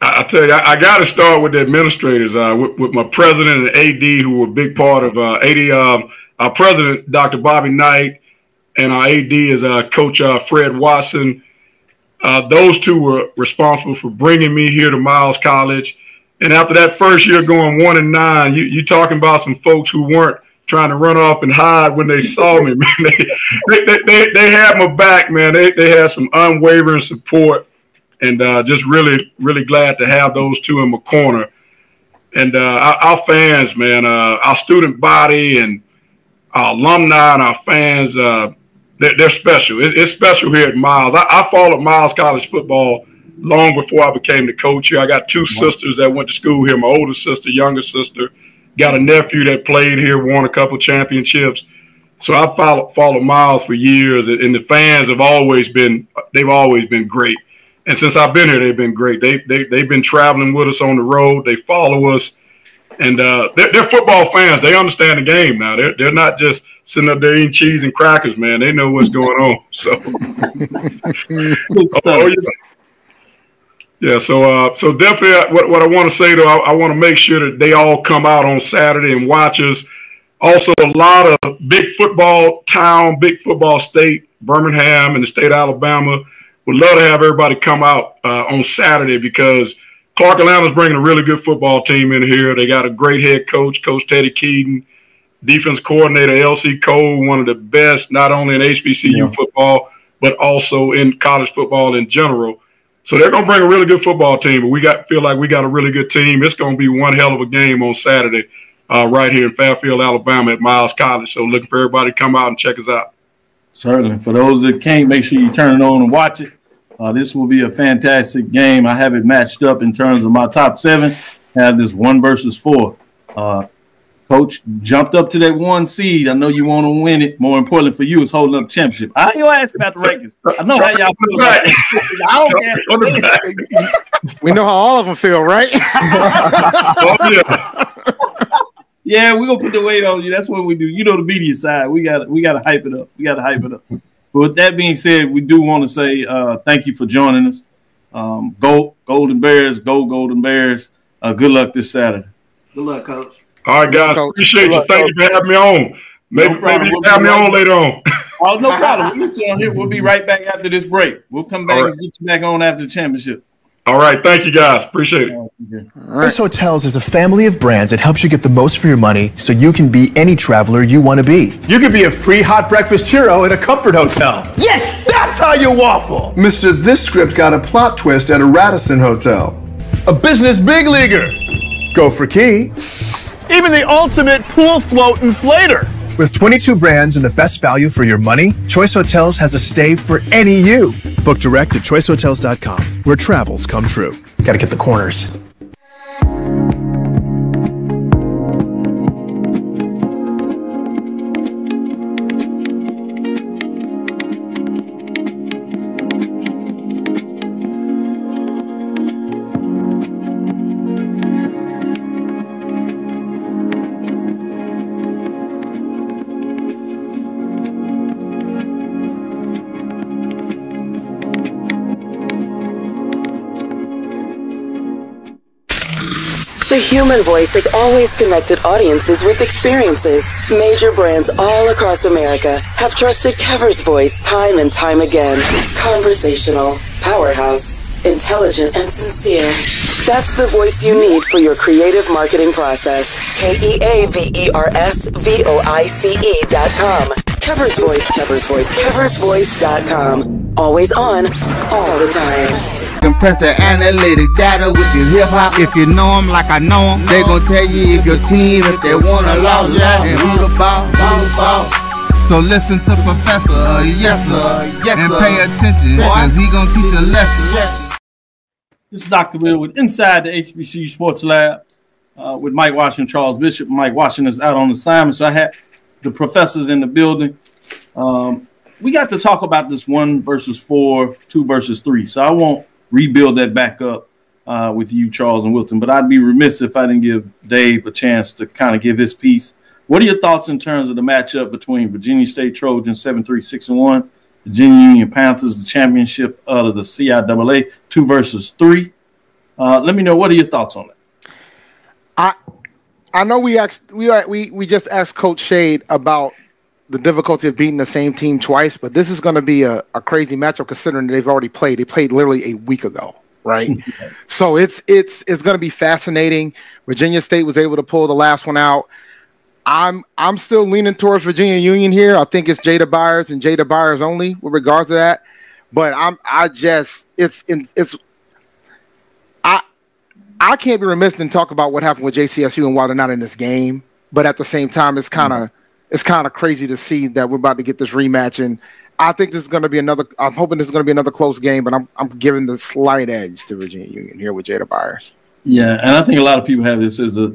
Speaker 10: I tell you, I got to start with the administrators, with my president and AD, who were a big part of our president, Dr. Bobby Knight, and our AD is Coach Fred Watson. Those two were responsible for bringing me here to Miles College. And after that first year going 1-9, you talking about some folks who weren't trying to run off and hide when they saw me, man. They had my back, man. They had some unwavering support, and just really, really glad to have those two in my corner. And our fans, man, our student body and our alumni and our fans, they're special. It's special here at Miles. I followed Miles College football long before I became the coach here. I got two sisters that went to school here. My older sister, younger sister, got a nephew that played here, won a couple championships. So I followed Miles for years, and the fans have always been great. And since I've been here, they've been great. They've been traveling with us on the road. They follow us, and they're football fans. They understand the game now. They're not just sitting up there eating cheese and crackers, man. They know what's going on. So, yeah. So definitely, what I want to say though, I want to make sure that they all come out on Saturday and watch us. Also, a lot of big football town, big football state, Birmingham and the state of Alabama. Would love to have everybody come out on Saturday, because Clark Atlanta's bringing a really good football team in here. They got a great head coach, Coach Teddy Keaton, defense coordinator L.C. Cole, one of the best, not only in HBCU football, but also in college football in general. So they're going to bring a really good football team, but feel like we got a really good team. It's going to be one hell of a game on Saturday right here in Fairfield, Alabama at Miles College. So looking for everybody to come out and check us out. Certainly. For those that can't, make sure you turn it on and watch it. This will be a fantastic game. I have it matched up in terms of my top 7. I have this 1 versus 4. Coach jumped up to that 1 seed. I know you want to win it. More importantly for you is holding up the championship. I ain't gonna ask about the rankings. I know how y'all feel about it. I don't care.
Speaker 4: We know how all of them feel, right?
Speaker 2: Yeah, we're gonna put the weight on you. That's what we do. You know, the media side. We gotta hype it up. But with that being said, we do want to say thank you for joining us. Go Golden Bears, go Golden Bears. Good luck this Saturday.
Speaker 3: Good luck, Coach.
Speaker 10: All right, guys. Appreciate you. Thank you for having me on. Maybe you have me on later on.
Speaker 2: Oh, no problem. We'll get you on here. We'll be right back after this break. We'll come back and get you back on after the championship.
Speaker 10: All right. Thank you, guys. Appreciate it.
Speaker 11: Rhodes Hotels is a family of brands that helps you get the most for your money so you can be any traveler you want to be.
Speaker 12: You could be a free hot breakfast hero at a comfort hotel. Yes! That's how you waffle.
Speaker 13: Mr. This script got a plot twist at a Radisson hotel.
Speaker 12: A business big leaguer.
Speaker 13: Go for key.
Speaker 12: Even the ultimate pool float inflator.
Speaker 11: With 22 brands and the best value for your money, Choice Hotels has a stay for any you. Book direct at choicehotels.com, where travels come true. Gotta get the corners.
Speaker 14: The human voice has always connected audiences with experiences. Major brands all across America have trusted CAVIL'S voice time and time again. Conversational, powerhouse, intelligent, and sincere. That's the voice you need for your creative marketing process. KEAVERSVOICE.com. CAVIL'S Voice, CAVIL'S Voice, CAVIL'sVoice.com. Always on, all the time.
Speaker 1: Compress the analytic data with your hip-hop. If you know them like I know them, they gon' tell you if your team, if they wanna lose, and who the ball. So listen to Professor, yes sir, and pay attention, cause he gon' teach a lesson.
Speaker 2: This is Dr. Will with Inside the HBCU Sports Lab with Mike Washington, Charles Bishop. Mike Washington is out on assignment, so I had the professors in the building. We got to talk about this 1 versus 4, 2 versus 3, so I won't rebuild that back up with you, Charles and Wilton, but I'd be remiss if I didn't give Dave a chance to kind of give his piece. What are your thoughts in terms of the matchup between Virginia State Trojans 7-3-6-1, Virginia Union Panthers, the championship out of the CIAA 2 versus 3? Let me know, what are your thoughts on it?
Speaker 4: I know we just asked Coach Shade about the difficulty of beating the same team twice, but this is going to be a crazy matchup considering they've already played. They played literally a week ago, right? So it's going to be fascinating. Virginia State was able to pull the last one out. I'm still leaning towards Virginia Union here. I think it's Jada Byers and Jada Byers only with regards to that. But I can't be remiss and talk about what happened with JCSU and why they're not in this game. But at the same time, it's kind of crazy to see that we're about to get this rematch, and I think this is going to be another. I'm hoping this is going to be another close game, but I'm giving the slight edge to Virginia Union here with Jada Byers.
Speaker 2: Yeah, and I think a lot of people have this as a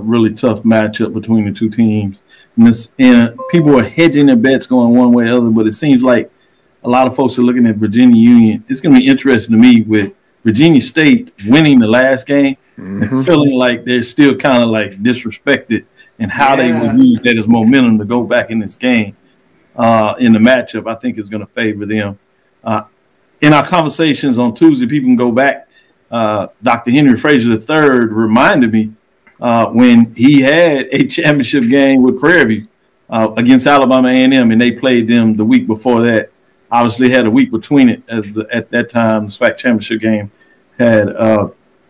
Speaker 2: really tough matchup between the two teams, and people are hedging their bets going one way or the other. But it seems like a lot of folks are looking at Virginia Union. It's going to be interesting to me with Virginia State winning the last game and feeling like they're still kind of like disrespected. And how they will use that as momentum to go back in this game in the matchup, I think is going to favor them. In our conversations on Tuesday, people can go back. Dr. Henry Frazier III reminded me when he had a championship game with Prairie View against Alabama A&M, and they played them the week before that. Obviously had a week between it at that time. The SWAC championship game had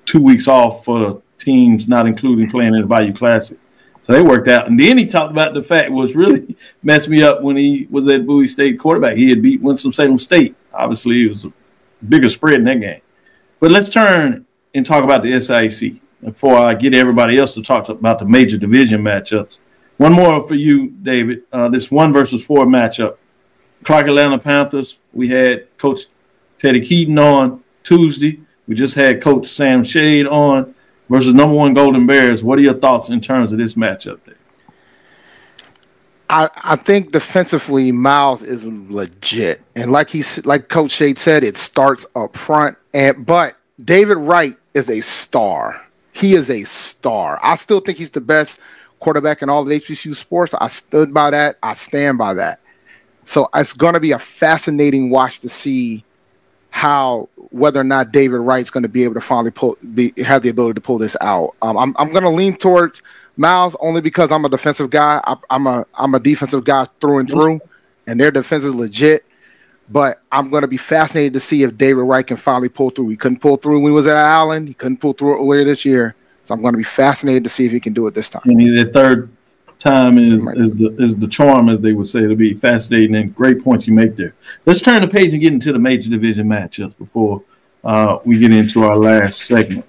Speaker 2: 2 weeks off for teams not including playing in the Bayou Classic. So they worked out. And then he talked about the fact was really messed me up when he was at Bowie State quarterback. He had beat Winston-Salem State. Obviously, it was a bigger spread in that game. But let's turn and talk about the SIAC before I get everybody else to talk about the major division matchups. One more for you, David. This 1 versus 4 matchup. Clark Atlanta Panthers, we had Coach Teddy Keaton on Tuesday. We just had Coach Sam Shade on versus number 1 Golden Bears. What are your thoughts in terms of this matchup there?
Speaker 4: I think defensively, Miles is legit. And like Coach Shade said, it starts up front. But David Wright is a star. He is a star. I still think he's the best quarterback in all of HBCU sports. I stood by that. I stand by that. So it's going to be a fascinating watch to see whether or not David Wright's going to be able to finally have the ability to pull this out. I'm going to lean towards Miles only because I'm a defensive guy. I'm a defensive guy through and through, and their defense is legit. But I'm going to be fascinated to see if David Wright can finally pull through. He couldn't pull through when he was at Allen. He couldn't pull through earlier this year. So I'm going to be fascinated to see if he can do it this time.
Speaker 2: And the third time is the charm, as they would say. It'll be fascinating and great points you make there. Let's turn the page and get into the major division matchups before we get into our last segment.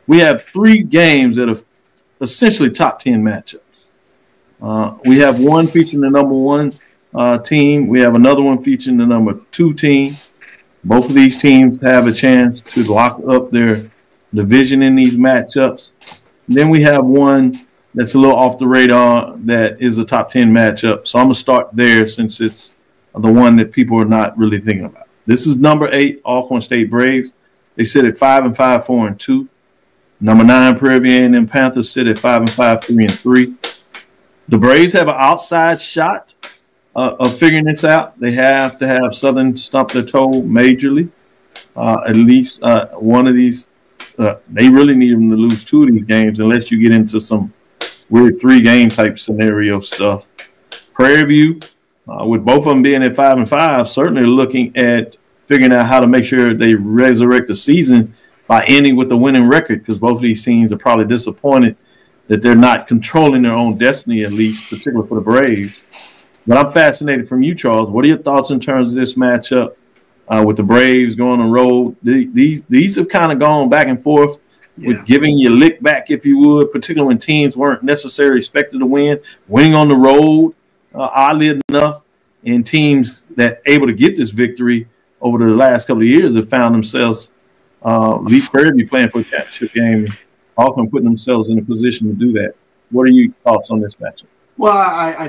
Speaker 2: We have 3 games that are essentially top 10 matchups. We have one featuring the number 1 team. We have another one featuring the number 2 team. Both of these teams have a chance to lock up their division in these matchups. And then we have one that's a little off the radar that is a top 10 matchup. So I'm going to start there since it's the one that people are not really thinking about. This is number 8, Alcorn State Braves. They sit at 5-5, 4-2. Number 9, Prairie View A&M Panthers sit at 5-5, 3-3. The Braves have an outside shot of figuring this out. They have to have Southern stump their toe majorly. At least one of these. They really need them to lose 2 of these games unless you get into some weird 3-game type scenario stuff. Prairie View, with both of them being at 5-5, certainly looking at figuring out how to make sure they resurrect the season by ending with a winning record, because both of these teams are probably disappointed that they're not controlling their own destiny, at least, particularly for the Braves. But I'm fascinated from you, Charles. What are your thoughts in terms of this matchup with the Braves going on the road? These have kind of gone back and forth with giving you lick back, if you would, particularly when teams weren't necessarily expected to win, winning on the road, oddly enough, and teams that able to get this victory over the last couple of years have found themselves, at least Prairie View playing for a championship game, often putting themselves in a position to do that. What are your thoughts on this matchup?
Speaker 3: Well, I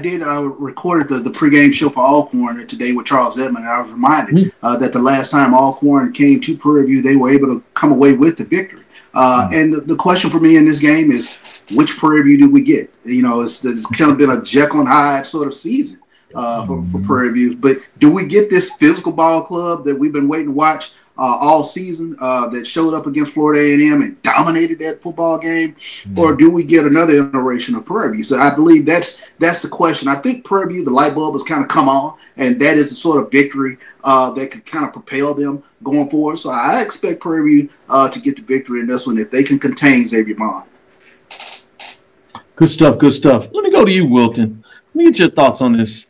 Speaker 3: recorded the pregame show for Alcorn today with Charles Edmond, and I was reminded that the last time Alcorn came to Prairie View, they were able to come away with the victory. And the question for me in this game is, which Prairie View do we get? You know, it's kind of been a Jekyll and Hyde sort of season for Prairie View. But do we get this physical ball club that we've been waiting to watch all season that showed up against Florida A&M and dominated that football game? Or do we get another iteration of Prairie View? So I believe that's the question. I think Prairie View, the light bulb has kind of come on, and that is the sort of victory that could kind of propel them going forward. So I expect Prairie View to get the victory in this one if they can contain Xavier Bond.
Speaker 2: Good stuff, good stuff. Let me go to you, Wilton. Let me get your thoughts on this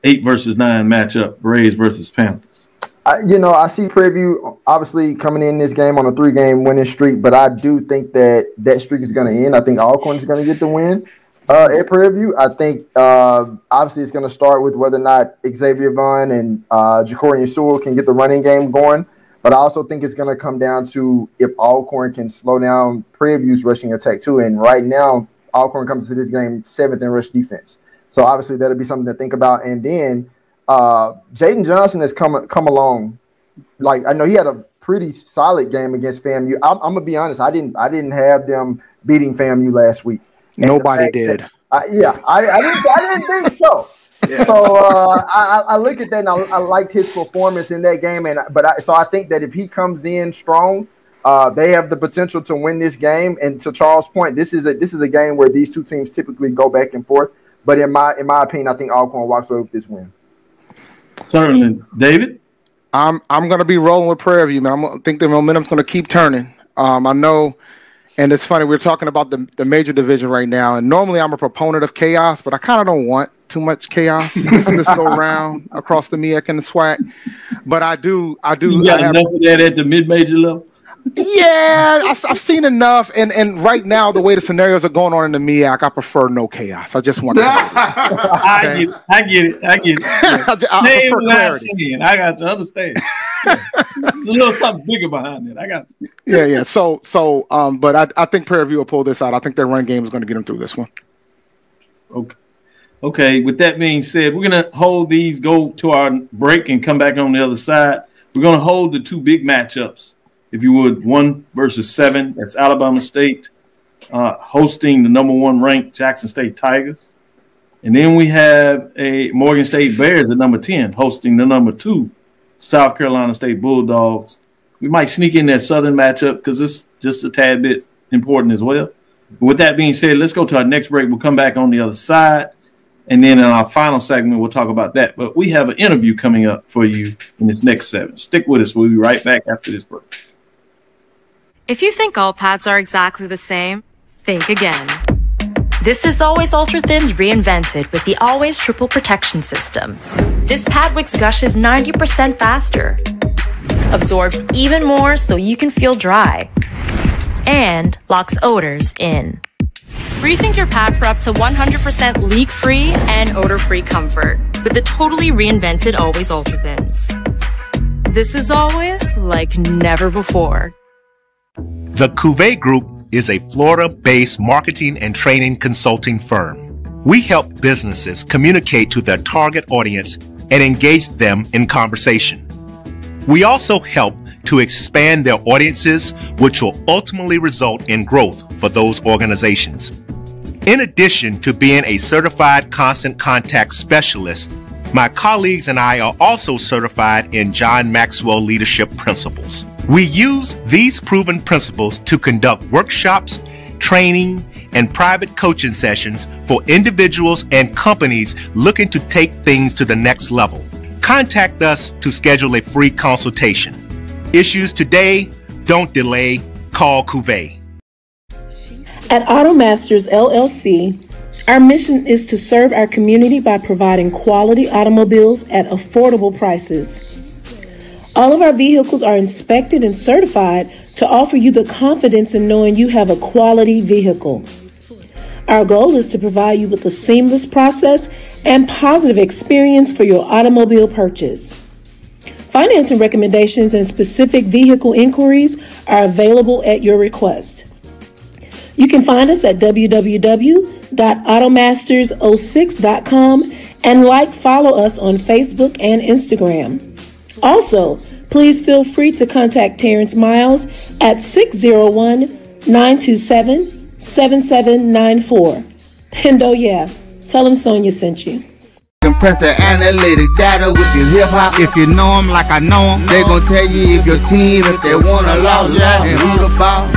Speaker 2: 8 versus 9 matchup, Braves versus Panthers.
Speaker 5: I see Prairie View obviously coming in this game on a 3-game winning streak, but I do think that streak is going to end. I think Alcorn is going to get the win at Prairie View. I think obviously it's going to start with whether or not Xavier Vaughn and Jacorian Sewell can get the running game going. But I also think it's going to come down to if Alcorn can slow down Prairie View's rushing attack too. And right now, Alcorn comes to this game 7th in rush defense. So obviously that'll be something to think about. And then Jaden Johnson has come along. Like, I know he had a pretty solid game against FAMU. I'm gonna be honest. I didn't have them beating FAMU last week. And
Speaker 4: nobody did.
Speaker 5: I didn't think so. Yeah. So I look at that and I liked his performance in that game. So I think that if he comes in strong, they have the potential to win this game. And to Charles' point, this is a game where these two teams typically go back and forth. But in my opinion, I think Alcorn walks away with this win.
Speaker 2: Certainly, David.
Speaker 4: I'm going to be rolling with Prairie View, man. I think the momentum's going to keep turning. I know, and it's funny, we're talking about the major division right now, and normally I'm a proponent of chaos, but I kind of don't want too much chaos this go around across the MEAC and the SWAC. But I do.
Speaker 2: You got enough of that at the mid-major level?
Speaker 4: Yeah, I've seen enough, and right now the way the scenarios are going on in the MEAC, I prefer no chaos. I just want to.
Speaker 2: I get it. I prefer clarity. I got to understand. There's a little something bigger behind it. I got you.
Speaker 4: Yeah. So, but I think Prairie View will pull this out. I think their run game is going to get them through this one.
Speaker 2: Okay. With that being said, we're going to hold these, go to our break, and come back on the other side. We're going to hold the two big matchups. If you would, 1 versus 7, that's Alabama State hosting the number 1 ranked Jackson State Tigers. And then we have a Morgan State Bears at number 10 hosting the number 2 South Carolina State Bulldogs. We might sneak in that Southern matchup because it's just a tad bit important as well. But with that being said, let's go to our next break. We'll come back on the other side. And then in our final segment, we'll talk about that. But we have an interview coming up for you in this next 7. Stick with us. We'll be right back after this break.
Speaker 15: If you think all pads are exactly the same, think again. This is Always Ultra Thins reinvented with the Always Triple Protection System. This pad wicks gushes 90% faster, absorbs even more so you can feel dry, and locks odors in. Rethink your pad for up to 100% leak-free and odor-free comfort with the totally reinvented Always Ultra Thins. This is always like never before.
Speaker 16: The Cuvée Group is a Florida-based marketing and training consulting firm. We help businesses communicate to their target audience and engage them in conversation. We also help to expand their audiences, which will ultimately result in growth for those organizations. In addition to being a certified constant contact specialist, my colleagues and I are also certified in John Maxwell Leadership Principles. We use these proven principles to conduct workshops, training, and private coaching sessions for individuals and companies looking to take things to the next level. Contact us to schedule a free consultation. Issues today, don't delay, call Cuvée.
Speaker 9: At Automasters LLC, our mission is to serve our community by providing quality automobiles at affordable prices. All of our vehicles are inspected and certified to offer you the confidence in knowing you have a quality vehicle. Our goal is to provide you with a seamless process and positive experience for your automobile purchase. Financing recommendations and specific vehicle inquiries are available at your request. You can find us at www.automasters06.com and follow us on Facebook and Instagram. Also, please feel free to contact Terrence Miles at 601-927-7794. And oh yeah, tell him Sonia sent you.
Speaker 1: Compress the analytic data with your hip hop. If you know them like I know them, they gon' tell you if your team, if they want to lose, and who the ball.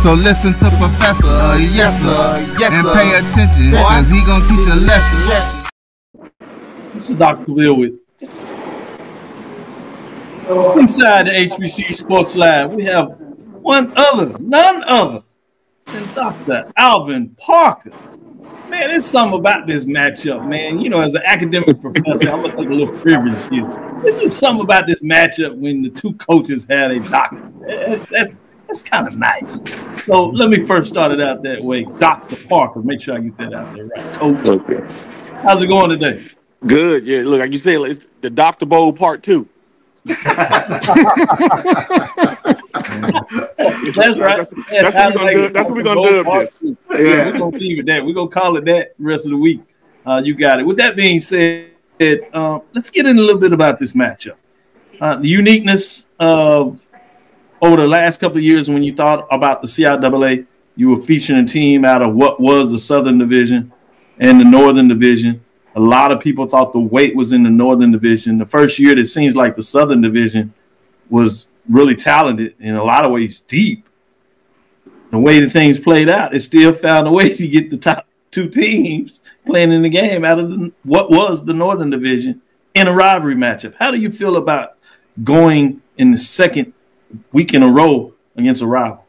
Speaker 1: So listen to Professor, yes sir, and pay attention, cause he gon' teach a lesson.
Speaker 2: This is Dr. Cavil with inside the HBCU Sports Lab. We have none other than Dr. Alvin Parker. Man, there's something about this matchup, man. You know, as an academic professor, I'm gonna take a little privilege here. There's just something about this matchup when the two coaches had a doctor. That's kind of nice. So let me first start it out that way. Dr. Parker, make sure I get that out there right. Coach, okay. How's it going today?
Speaker 17: Good. Yeah, look, like you said, it's the Dr. Bowl Part 2.
Speaker 2: That's right.
Speaker 17: That's what we're going to do this.
Speaker 2: Yeah, we're going to leave it that. We're going to call it that the rest of the week. You got it. With that being said, let's get in a little bit about this matchup. The uniqueness of over the last couple of years when you thought about the CIAA, you were featuring a team out of what was the Southern Division and the Northern Division. A lot of people thought the weight was in the Northern Division. The first year, it seems like the Southern Division was really talented, in a lot of ways deep. The way the things played out, it still found a way to get the top two teams playing in the game out of what was the Northern Division in a rivalry matchup. How do you feel about going in the second week in a row against a rival?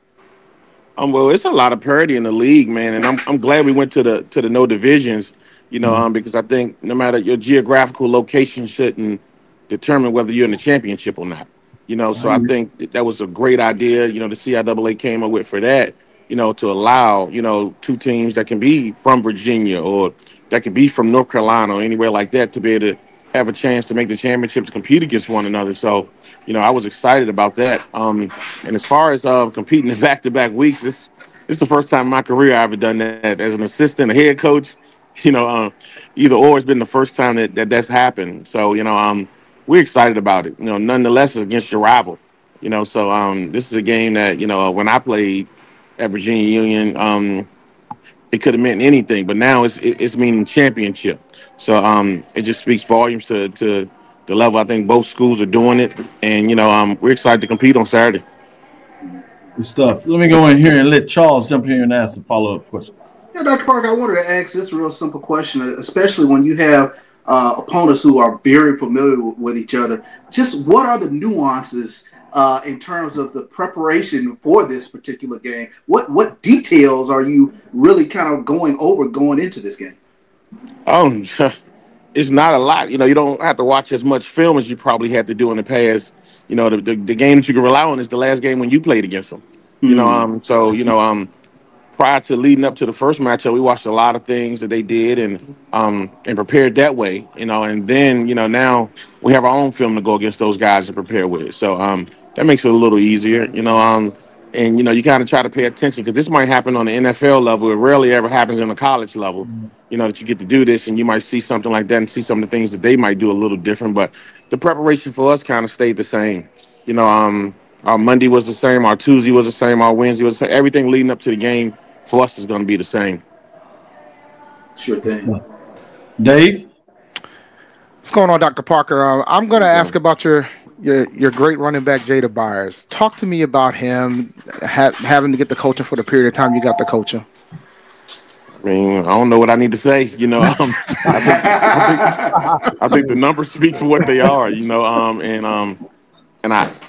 Speaker 17: Well, it's a lot of parity in the league, man, and I'm glad we went to the no divisions. You know, because I think no matter your geographical location shouldn't determine whether you're in the championship or not. You know, so I think that was a great idea, you know, the CIAA came up with for that, you know, to allow, you know, two teams that can be from Virginia or that can be from North Carolina or anywhere like that to be able to have a chance to make the championship to compete against one another. So, you know, I was excited about that. And as far as competing in back-to-back weeks, this is the first time in my career I've ever done that as an assistant, a head coach. You know, either or, it's been the first time that's happened. So, you know, we're excited about it. You know, nonetheless, it's against your rival. You know, so this is a game that, you know, when I played at Virginia Union, it could have meant anything, but now it's meaning championship. So it just speaks volumes to the level I think both schools are doing it. And, you know, we're excited to compete on Saturday.
Speaker 2: Good stuff. Let me go in here and let Charles jump in here and ask a follow-up question.
Speaker 3: Yeah, Dr. Parker, I wanted to ask this real simple question, especially when you have opponents who are very familiar with each other. Just what are the nuances in terms of the preparation for this particular game? What details are you really kind of going into this game?
Speaker 17: It's not a lot. You know, you don't have to watch as much film as you probably had to do in the past. You know, the game that you can rely on is the last game when you played against them. You know, so, you know, prior to leading up to the first matchup, we watched a lot of things that they did and prepared that way, and then, now we have our own film to go against those guys and prepare with. So that makes it a little easier, and, you kind of try to pay attention because this might happen on the NFL level. It rarely ever happens on the college level, that you get to do this and you might see something like that and see some of the things that they might do a little different. But the preparation for us kind of stayed the same. Our Monday was the same. Our Tuesday was the same. Our Wednesday was the same. Everything leading up to the game for us is going to be the same.
Speaker 3: Sure thing.
Speaker 2: Dave?
Speaker 4: What's going on, Dr. Parker? I'm going to ask about your great running back, Jada Byers. Talk to me about him having to get the coaching for the period of time you got the coaching.
Speaker 17: I mean, I don't know what I need to say. I think the numbers speak for what they are. And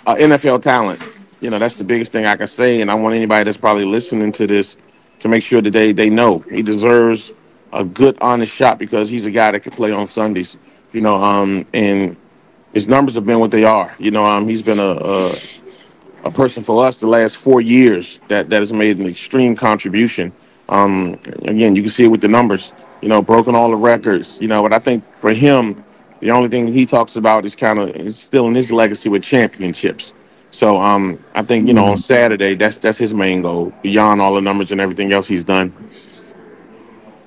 Speaker 17: NFL talent. That's the biggest thing I can say. And I want anybody that's probably listening to this to make sure that they know he deserves a good, honest shot because he's a guy that can play on Sundays. And his numbers have been what they are. He's been a person for us the last 4 years that has made an extreme contribution. Again, you can see it with the numbers, broken all the records, but I think for him, the only thing he talks about is kind of instilling his legacy with championships. So I think, on Saturday, that's his main goal beyond all the numbers and everything else he's done.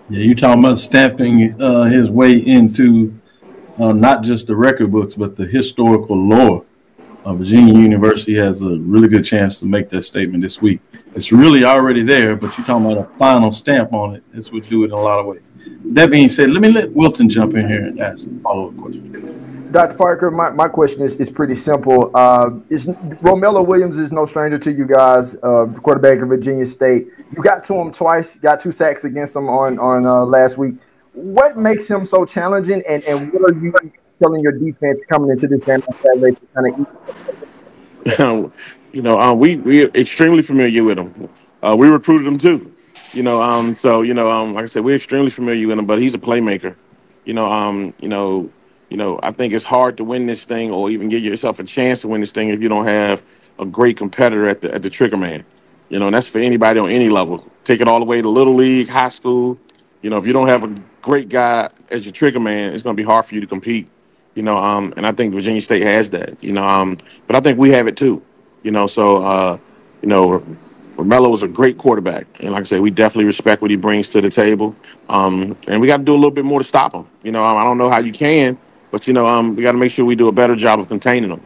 Speaker 2: Yeah, you're talking about stamping his way into not just the record books, but the historical lore. Virginia University has a really good chance to make that statement this week. It's really already there, but you're talking about a final stamp on it. This would do it in a lot of ways. That being said, let me let Wilton jump in here and ask the follow-up question.
Speaker 5: Dr. Parker, my question is pretty simple. Romello Williams is no stranger to you guys, quarterback of Virginia State. You got to him twice, got 2 sacks against him on last week. What makes him so challenging, and what are you telling your defense coming into this game on Saturday to kind of eat?
Speaker 17: We're extremely familiar with him. We recruited him too. Like I said, we're extremely familiar with him, but he's a playmaker. I think it's hard to win this thing or even give yourself a chance to win this thing if you don't have a great competitor at the trigger man. And that's for anybody on any level. Take it all the way to little league, high school. If you don't have a great guy as your trigger man, it's going to be hard for you to compete. And I think Virginia State has that. But I think we have it too. Romello was a great quarterback, and like I said, we definitely respect what he brings to the table. And we got to do a little bit more to stop him. I don't know how you can, but we got to make sure we do a better job of containing him.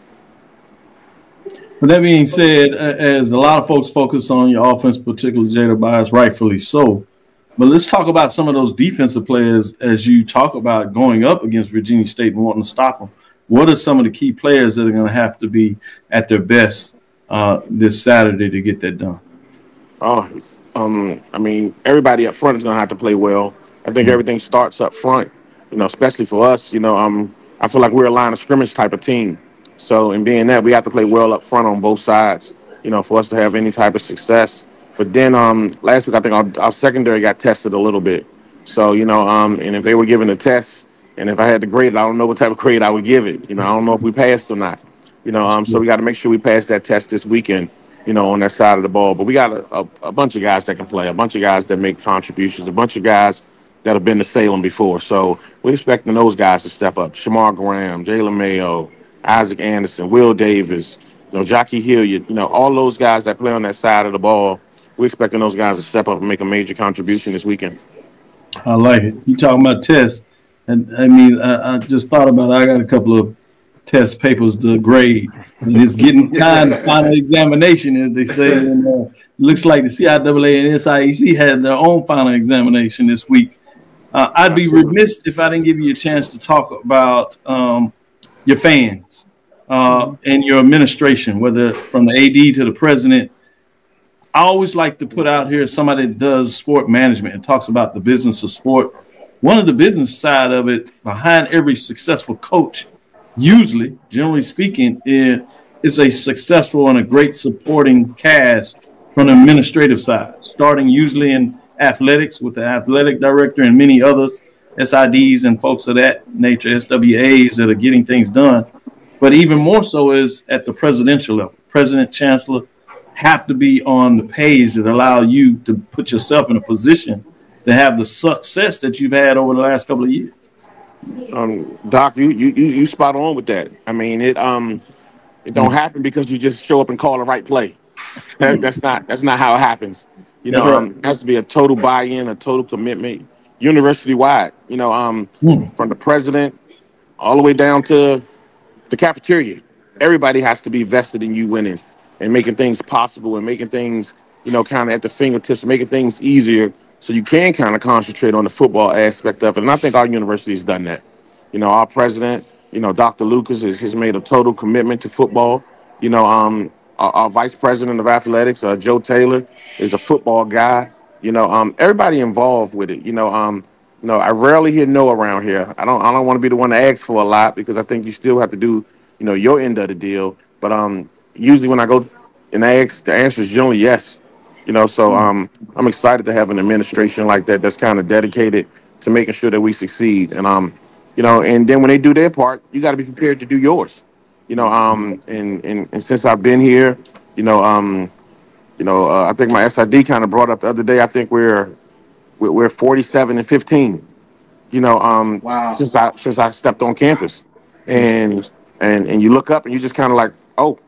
Speaker 2: With that being said, as a lot of folks focus on your offense, particularly Jada Byers, rightfully so. But let's talk about some of those defensive players as you talk about going up against Virginia State and wanting to stop them. What are some of the key players that are going to have to be at their best this Saturday to get that done?
Speaker 17: Everybody up front is going to have to play well. I think everything starts up front, especially for us. I feel like we're a line of scrimmage type of team. So in being that, we have to play well up front on both sides, for us to have any type of success. But then last week, I think our secondary got tested a little bit. So, and if they were given a test, and if I had to grade it, I don't know what type of grade I would give it. I don't know if we passed or not. So we got to make sure we pass that test this weekend, on that side of the ball. But we got a bunch of guys that can play, a bunch of guys that make contributions, a bunch of guys that have been to Salem before. So we're expecting those guys to step up. Shamar Graham, Jalen Mayo, Isaac Anderson, Will Davis, Jockey Hilliard, all those guys that play on that side of the ball. We're expecting those guys to step up and make a major contribution this weekend.
Speaker 2: I like it. You talking about tests. And I just thought about it. I got a couple of test papers to grade. And it's getting time to final examination, as they say. And looks like the CIAA and SIEC had their own final examination this week. I'd be remiss if I didn't give you a chance to talk about your fans and your administration, whether from the AD to the president. I always like to put out here somebody that does sport management and talks about the business of sport. One of the business side of it, behind every successful coach, usually, generally speaking, is a successful and a great supporting cast from the administrative side, starting usually in athletics with the athletic director and many others, SIDs and folks of that nature, SWAs that are getting things done. But even more so is at the presidential level, president, chancellor, have to be on the page that allow you to put yourself in a position to have the success that you've had over the last couple of years.
Speaker 17: Doc, you spot on with that. I mean, it don't happen because you just show up and call the right play. That's not how it happens. You know, it has to be a total buy-in, a total commitment, university-wide. You know, from the president all the way down to the cafeteria. Everybody has to be vested in you winning and making things possible and making things, you know, kind of at the fingertips, making things easier so you can kind of concentrate on the football aspect of it. And I think our university has done that. You know, our president, you know, Dr. Lucas has made a total commitment to football. You know, our vice president of athletics, Joe Taylor, is a football guy. You know, everybody involved with it. You know, I rarely hear no around here. I don't want to be the one to ask for a lot because I think you still have to do, you know, your end of the deal. But usually when I go and ask, the answer is generally yes. You know, so I'm excited to have an administration like that that's kind of dedicated to making sure that we succeed. And you know, and then when they do their part, you got to be prepared to do yours. You know, and since I've been here, I think my SID kind of brought up the other day. I think we're 47-15. You know,
Speaker 3: wow.
Speaker 17: Since I stepped on campus, and you look up and you just kind of like, oh,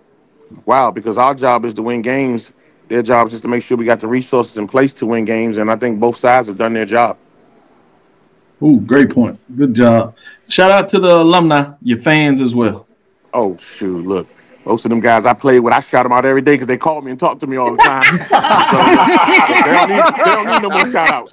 Speaker 17: wow, because our job is to win games. Their job is just to make sure we got the resources in place to win games, and I think both sides have done their job.
Speaker 2: Ooh, great point. Good job. Shout out to the alumni, your fans as well.
Speaker 17: Oh, shoot, look. Most of them guys I played with, I shout them out every day because they call me and talk to me all the time. They don't need no more shout outs.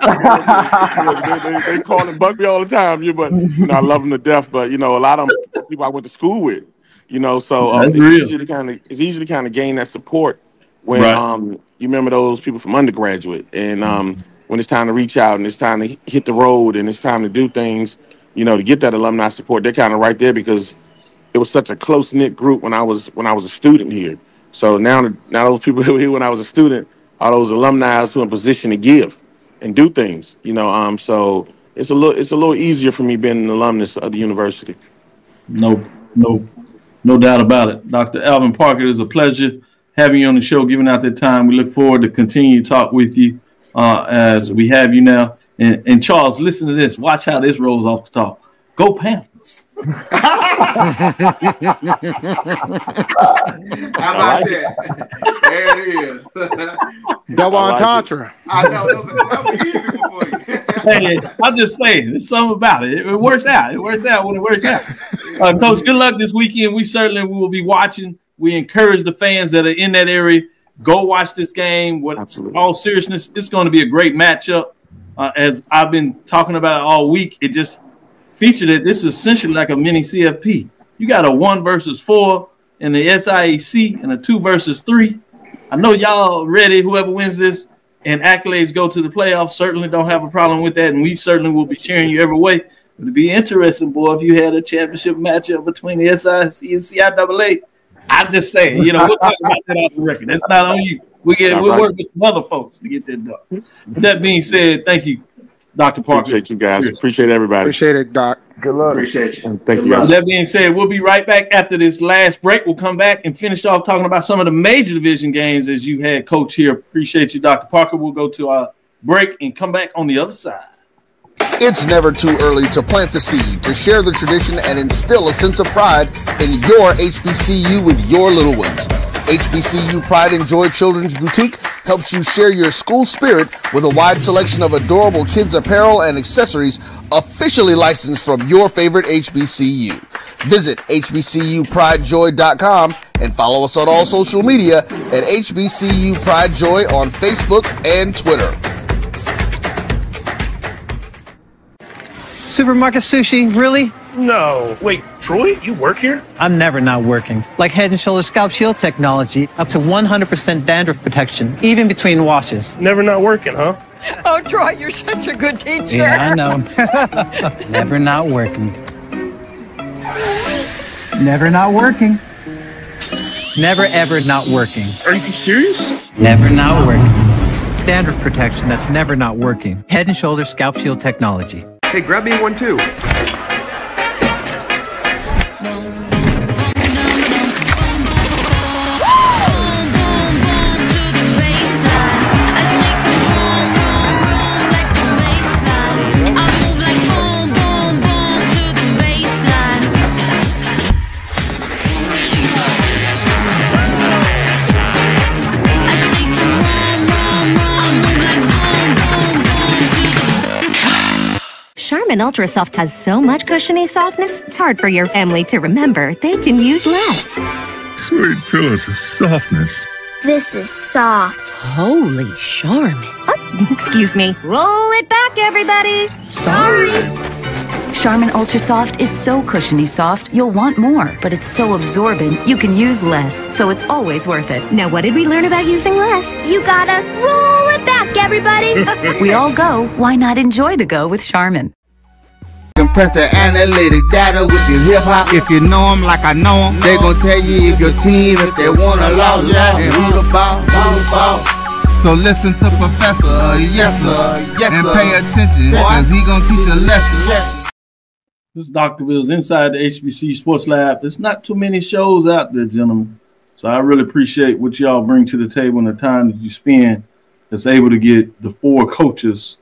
Speaker 17: They call and bug me all the time. But you know, I love them to death. But you know, a lot of them people I went to school with. You know, so it's easy to kind of gain that support when you remember those people from undergraduate, and when it's time to reach out and it's time to hit the road and it's time to do things, you know, to get that alumni support, they're kind of right there because it was such a close-knit group when I was a student here. So now those people who were here when I was a student are those alumni who are in position to give and do things. You know, so it's a little easier for me being an alumnus of the university.
Speaker 2: No doubt about it. Dr. Alvin Parker, it is a pleasure having you on the show, giving out that time. We look forward to continue to talk with you as we have you now. And Charles, listen to this. Watch how this rolls off the top. Go Panthers.
Speaker 3: How about that? There it is.
Speaker 4: Double entendre.
Speaker 3: I know. That was an easy one for you.
Speaker 2: Hey, I'm just saying, there's something about it. It works out. It works out when it works out. Coach, good luck this weekend. We certainly will be watching. We encourage the fans that are in that area, go watch this game. With all seriousness, it's going to be a great matchup. As I've been talking about it all week, it just featured it. This is essentially like a mini CFP. You got a 1 versus 4 in the SIAC and a 2 versus 3. I know y'all ready. Whoever wins this and accolades go to the playoffs, certainly don't have a problem with that, and we certainly will be cheering you every way. It'd be interesting, boy, if you had a championship matchup between the SIAC and CIAA. I'm just saying, you know, we'll talk about that off the record. That's not on you. We'll work with some other folks to get that done. With that being said, thank you, Dr. Parker.
Speaker 17: Appreciate you guys. Appreciate everybody.
Speaker 4: Appreciate it, Doc.
Speaker 5: Good luck.
Speaker 3: Appreciate you.
Speaker 17: Thank you guys.
Speaker 2: With that being said, we'll be right back after this last break. We'll come back and finish off talking about some of the major division games as you had coach here. Appreciate you, Dr. Parker. We'll go to our break and come back on the other side.
Speaker 1: It's never too early to plant the seed, to share the tradition, and instill a sense of pride in your HBCU with your little ones. HBCU Pride and Joy Children's Boutique helps you share your school spirit with a wide selection of adorable kids apparel and accessories officially licensed from your favorite HBCU. Visit hbcupridejoy.com and follow us on all social media at HBCU Pride Joy on Facebook and Twitter.
Speaker 6: Supermarket sushi, really?
Speaker 7: No. Wait, Troy, you work here?
Speaker 6: I'm never not working. Like Head & Shoulders Scalp Shield technology, up to 100% dandruff protection, even between washes.
Speaker 7: Never not working, huh?
Speaker 8: Oh, Troy, you're such a good teacher.
Speaker 6: Yeah, I know. Never not working. Never not working. Never ever not working.
Speaker 7: Are you serious?
Speaker 6: Never not working. Dandruff protection that's never not working. Head & Shoulders Scalp Shield technology.
Speaker 18: Hey, grab me one too. Charmin Ultra Soft has so much cushiony softness, it's hard for your family to remember they can use less.
Speaker 19: Sweet pillows of softness.
Speaker 20: This is soft.
Speaker 18: Holy Charmin. Oh, excuse me. Roll it back, everybody.
Speaker 20: Sorry.
Speaker 21: Charmin Ultra Soft is so cushiony soft, you'll want more, but it's so absorbent, you can use less, so it's always worth it.
Speaker 18: Now, what did we learn about using less?
Speaker 20: You gotta roll it back, everybody.
Speaker 21: We all go. Why not enjoy the go with Charmin?
Speaker 1: Compress the analytic data with your hip hop. If you know them like I know them, they gon' tell you if your team, if they wanna lose, and who the ball. So listen to Professor, yes sir, and pay attention, cause he gon' teach a lesson.
Speaker 2: This is Dr. Cavil's Inside the HBCU Sports Lab. There's not too many shows out there, gentlemen. So I really appreciate what y'all bring to the table and the time that you spend that's able to get the 4 coaches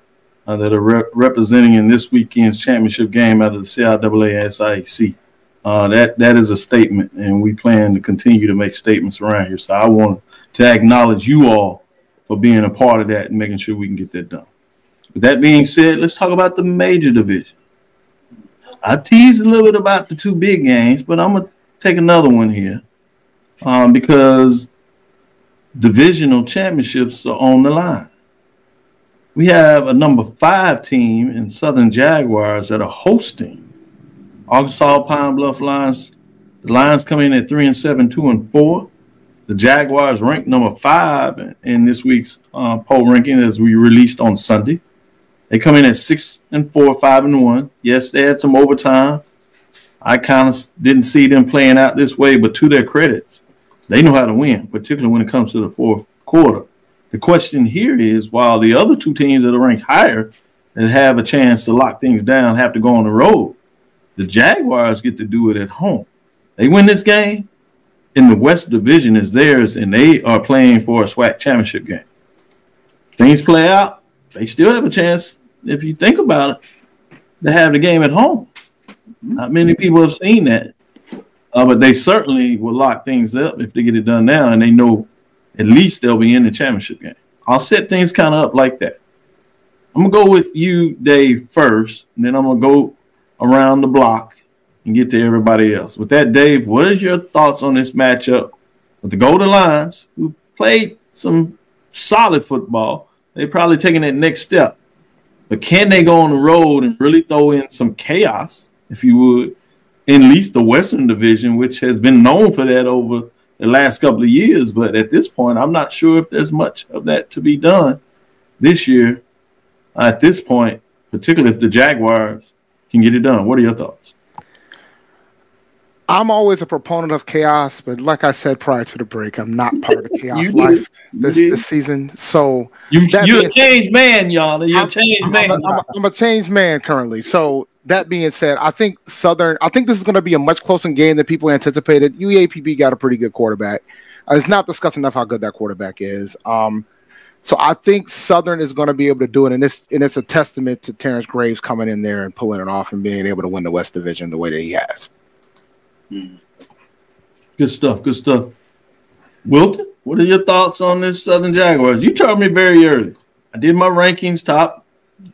Speaker 2: that are representing in this weekend's championship game out of the CIAA and SIAC. That is a statement, and we plan to continue to make statements around here. So I want to acknowledge you all for being a part of that and making sure we can get that done. With that being said, let's talk about the major division. I teased a little bit about the 2 big games, but I'm going to take another one here because divisional championships are on the line. We have a number 5 team in Southern Jaguars that are hosting Arkansas Pine Bluff Lions. The Lions come in at 3-7, 2-4. The Jaguars ranked number 5 in this week's poll ranking as we released on Sunday. They come in at 6-4, 5-1. Yes, they had some overtime. I kind of didn't see them playing out this way, but to their credits, they know how to win, particularly when it comes to the fourth quarter. The question here is, while the other 2 teams that are ranked higher and have a chance to lock things down have to go on the road, the Jaguars get to do it at home. They win this game, and the West Division is theirs, and they are playing for a SWAC championship game. Things play out, they still have a chance, if you think about it, to have the game at home. Not many people have seen that, but they certainly will lock things up if they get it done now, and they know at least they'll be in the championship game. I'll set things kind of up like that. I'm going to go with you, Dave, first, and then I'm going to go around the block and get to everybody else. With that, Dave, what is your thoughts on this matchup with the Golden Lions, who played some solid football? They're probably taking that next step. But can they go on the road and really throw in some chaos, if you would, in at least the Western Division, which has been known for that over the last couple of years? But at this point, I'm not sure if there's much of that to be done this year at this point, particularly if the Jaguars can get it done. What are your thoughts?
Speaker 4: I'm always a proponent of chaos, but like I said prior to the break, I'm not part of the chaos life this season. So
Speaker 2: you're a changed man, y'all. You're a changed man.
Speaker 4: I'm a changed man currently. So that being said, I think this is going to be a much closer game than people anticipated. UAPB got a pretty good quarterback. It's not discussed enough how good that quarterback is. So I think Southern is going to be able to do it, and it's a testament to Terrence Graves coming in there and pulling it off and being able to win the West Division the way that he has.
Speaker 2: Good stuff. Good stuff. Wilton, what are your thoughts on this Southern Jaguars? You told me very early. I did my rankings, top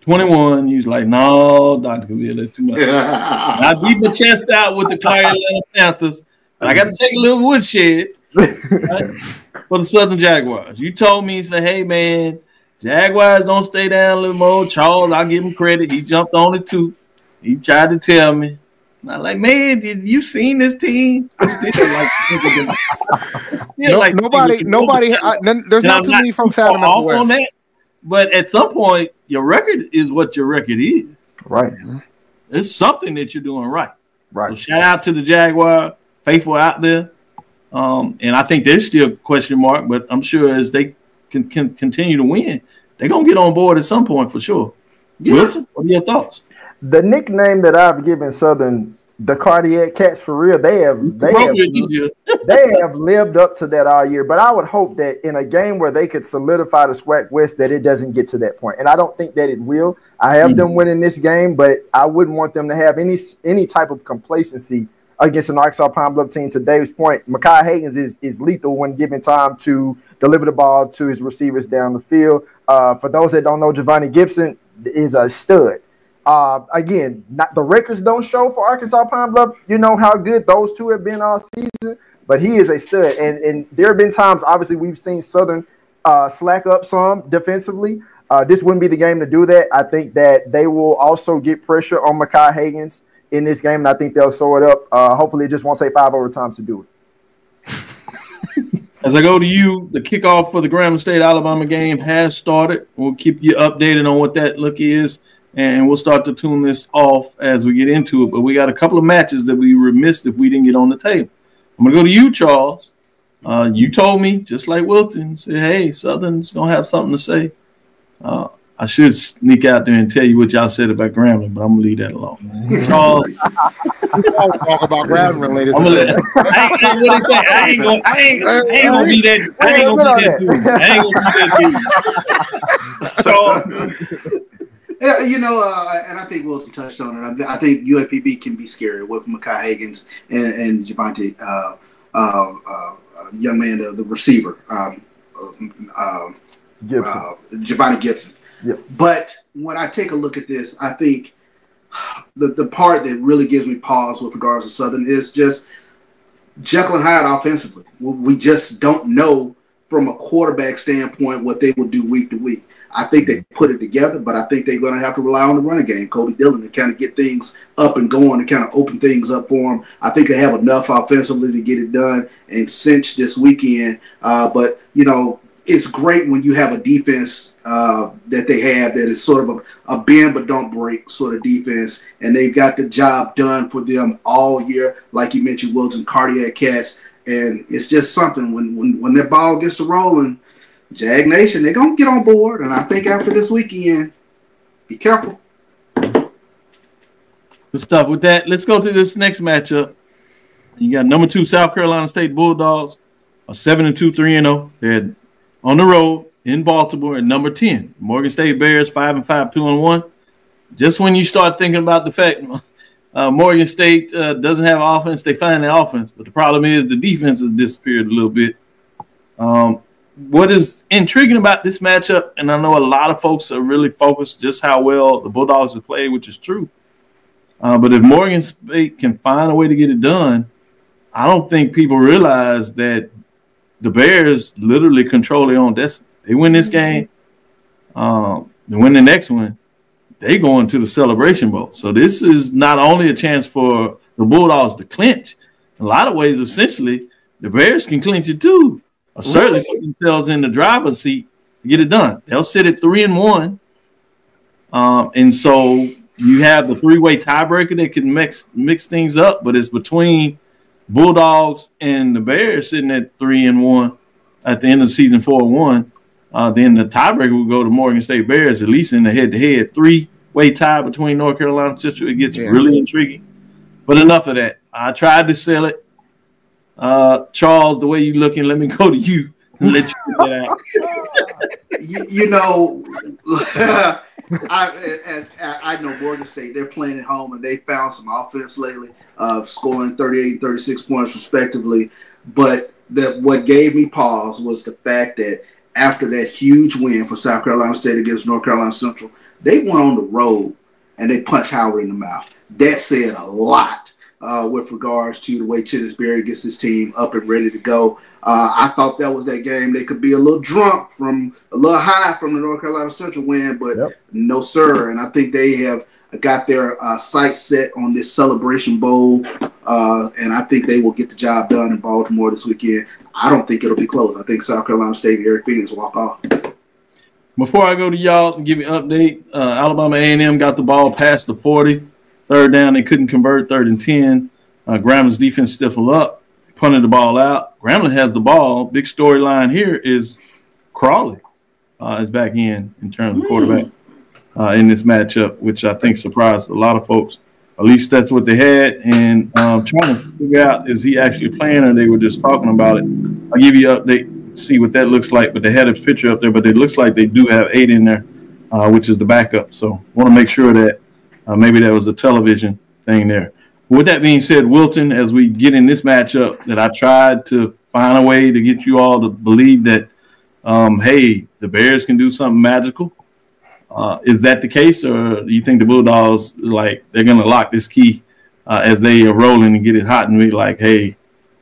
Speaker 2: 21. You was like, no, Dr. Cavil, that's too much. I beat my chest out with the Carolina Panthers. I got to take a little woodshed right, for the Southern Jaguars. You told me, you said, hey, man, Jaguars don't stay down a little more. Charles, I'll give him credit. He jumped on it, too. He tried to tell me. I'm like, man, did you seen this team? There's
Speaker 4: not too many folks out of the West.
Speaker 2: That, but at some point, your record is what your record is.
Speaker 5: Right.
Speaker 2: There's something that you're doing right.
Speaker 5: Right.
Speaker 2: So shout out to the Jaguar faithful out there. And I think there's still a question mark, but I'm sure as they can continue to win, they're going to get on board at some point for sure. Yeah. Wilson, what are your thoughts?
Speaker 5: The nickname that I've given Southern, the Cardiac Cats, for real, they have lived up to that all year. But I would hope that in a game where they could solidify the SWAC West, that it doesn't get to that point. And I don't think that it will. I have them winning this game, but I wouldn't want them to have any type of complacency against an Arkansas Pine Bluff team. To Dave's point, Mekhi Higgins is lethal when given time to deliver the ball to his receivers down the field. For those that don't know, Giovanni Gibson is a stud. Again, the records don't show for Arkansas Pine Bluff. You know how good those two have been all season, but he is a stud. And there have been times, obviously, we've seen Southern slack up some defensively. This wouldn't be the game to do that. I think that they will also get pressure on Makai Higgins in this game, and I think they'll sew it up. Hopefully, it just won't take 5 overtimes to do it.
Speaker 2: As I go to you, the kickoff for the Grambling State-Alabama game has started. We'll keep you updated on what that look is, and we'll start to tune this off as we get into it. But we got a couple of matches that we were missed if we didn't get on the table. I'm going to go to you, Charles. You told me, just like Wilton, said, hey, Southern's going to have something to say. I should sneak out there and tell you what y'all said about Grambling, but I'm going to leave that alone. Charles.
Speaker 4: We don't talk about Grambling, ladies.
Speaker 2: I ain't going to be that. I ain't going to be that dude. Charles.
Speaker 3: Yeah, you know, and I think Wilton touched on it. I think UAPB can be scary with Makai Higgins and Javante, young man, the receiver, Javante Gibson.
Speaker 5: Yep.
Speaker 3: But when I take a look at this, I think the part that really gives me pause with regards to Southern is just Jekyll and Hyde offensively. We just don't know from a quarterback standpoint what they will do week to week. I think they put it together, but I think they're going to have to rely on the running game, Cody Dillon, to kind of get things up and going and kind of open things up for them. I think they have enough offensively to get it done and cinch this weekend. But, you know, it's great when you have a defense that they have that is sort of a bend but don't break sort of defense, and they've got the job done for them all year, like you mentioned, Wilton, cardiac cats, and it's just something when that ball gets to rolling, Jag Nation, they're going to get on board, and I think after this weekend, be careful.
Speaker 2: Good stuff. With that, let's go to this next matchup. You got number 2 South Carolina State Bulldogs, a 7-2, 3-0. They're on the road in Baltimore at number 10. Morgan State Bears, 5-5, 2-1. Just when you start thinking about the fact Morgan State doesn't have offense, they find the offense. But the problem is the defense has disappeared a little bit. What is intriguing about this matchup, and I know a lot of folks are really focused just how well the Bulldogs have played, which is true. But if Morgan State can find a way to get it done, I don't think people realize that the Bears literally control their own destiny. They win this game, they win the next one, they go into the Celebration Bowl. So this is not only a chance for the Bulldogs to clinch. In a lot of ways, essentially, the Bears can clinch it too. Or certainly put themselves in the driver's seat to get it done. They'll sit at 3-1. And so you have the 3-way tiebreaker that can mix things up, but it's between Bulldogs and the Bears sitting at 3-1 at the end of the season, 4-1. Then the tiebreaker will go to Morgan State Bears, at least in the head-to-head. 3-way tie between North Carolina and Central. It gets really intriguing. But enough of that. I tried to sell it. Charles, the way you looking, let me go to you and let you get that out.
Speaker 3: you know, I know Morgan State, they're playing at home, and they found some offense lately, scoring 38 and 36 points respectively. But what gave me pause was the fact that after that huge win for South Carolina State against North Carolina Central, they went on the road and they punched Howard in the mouth. That said a lot with regards to the way Chittisberry gets his team up and ready to go. I thought that was that game. They could be a little drunk from a little high from the North Carolina Central win, but no, sir. And I think they have got their sights set on this Celebration Bowl, and I think they will get the job done in Baltimore this weekend. I don't think it'll be close. I think South Carolina State and Eric Phoenix walk off.
Speaker 2: Before I go to y'all and give you an update, Alabama A&M got the ball past the 40. Third down, they couldn't convert. 3rd and 10. Gramblin's defense stiffened up, punted the ball out. Grambling has the ball. Big storyline here is Crawley is back in terms of quarterback in this matchup, which I think surprised a lot of folks. At least that's what they had. And trying to figure out, is he actually playing or they were just talking about it. I'll give you an update, see what that looks like. But they had a picture up there, but it looks like they do have 8 in there, which is the backup. So want to make sure that maybe that was a television thing there. With that being said, Wilton, as we get in this matchup, that I tried to find a way to get you all to believe that, hey, the Bears can do something magical. Is that the case, or do you think the Bulldogs, like, they're going to lock this key as they are rolling and get it hot and be like, hey,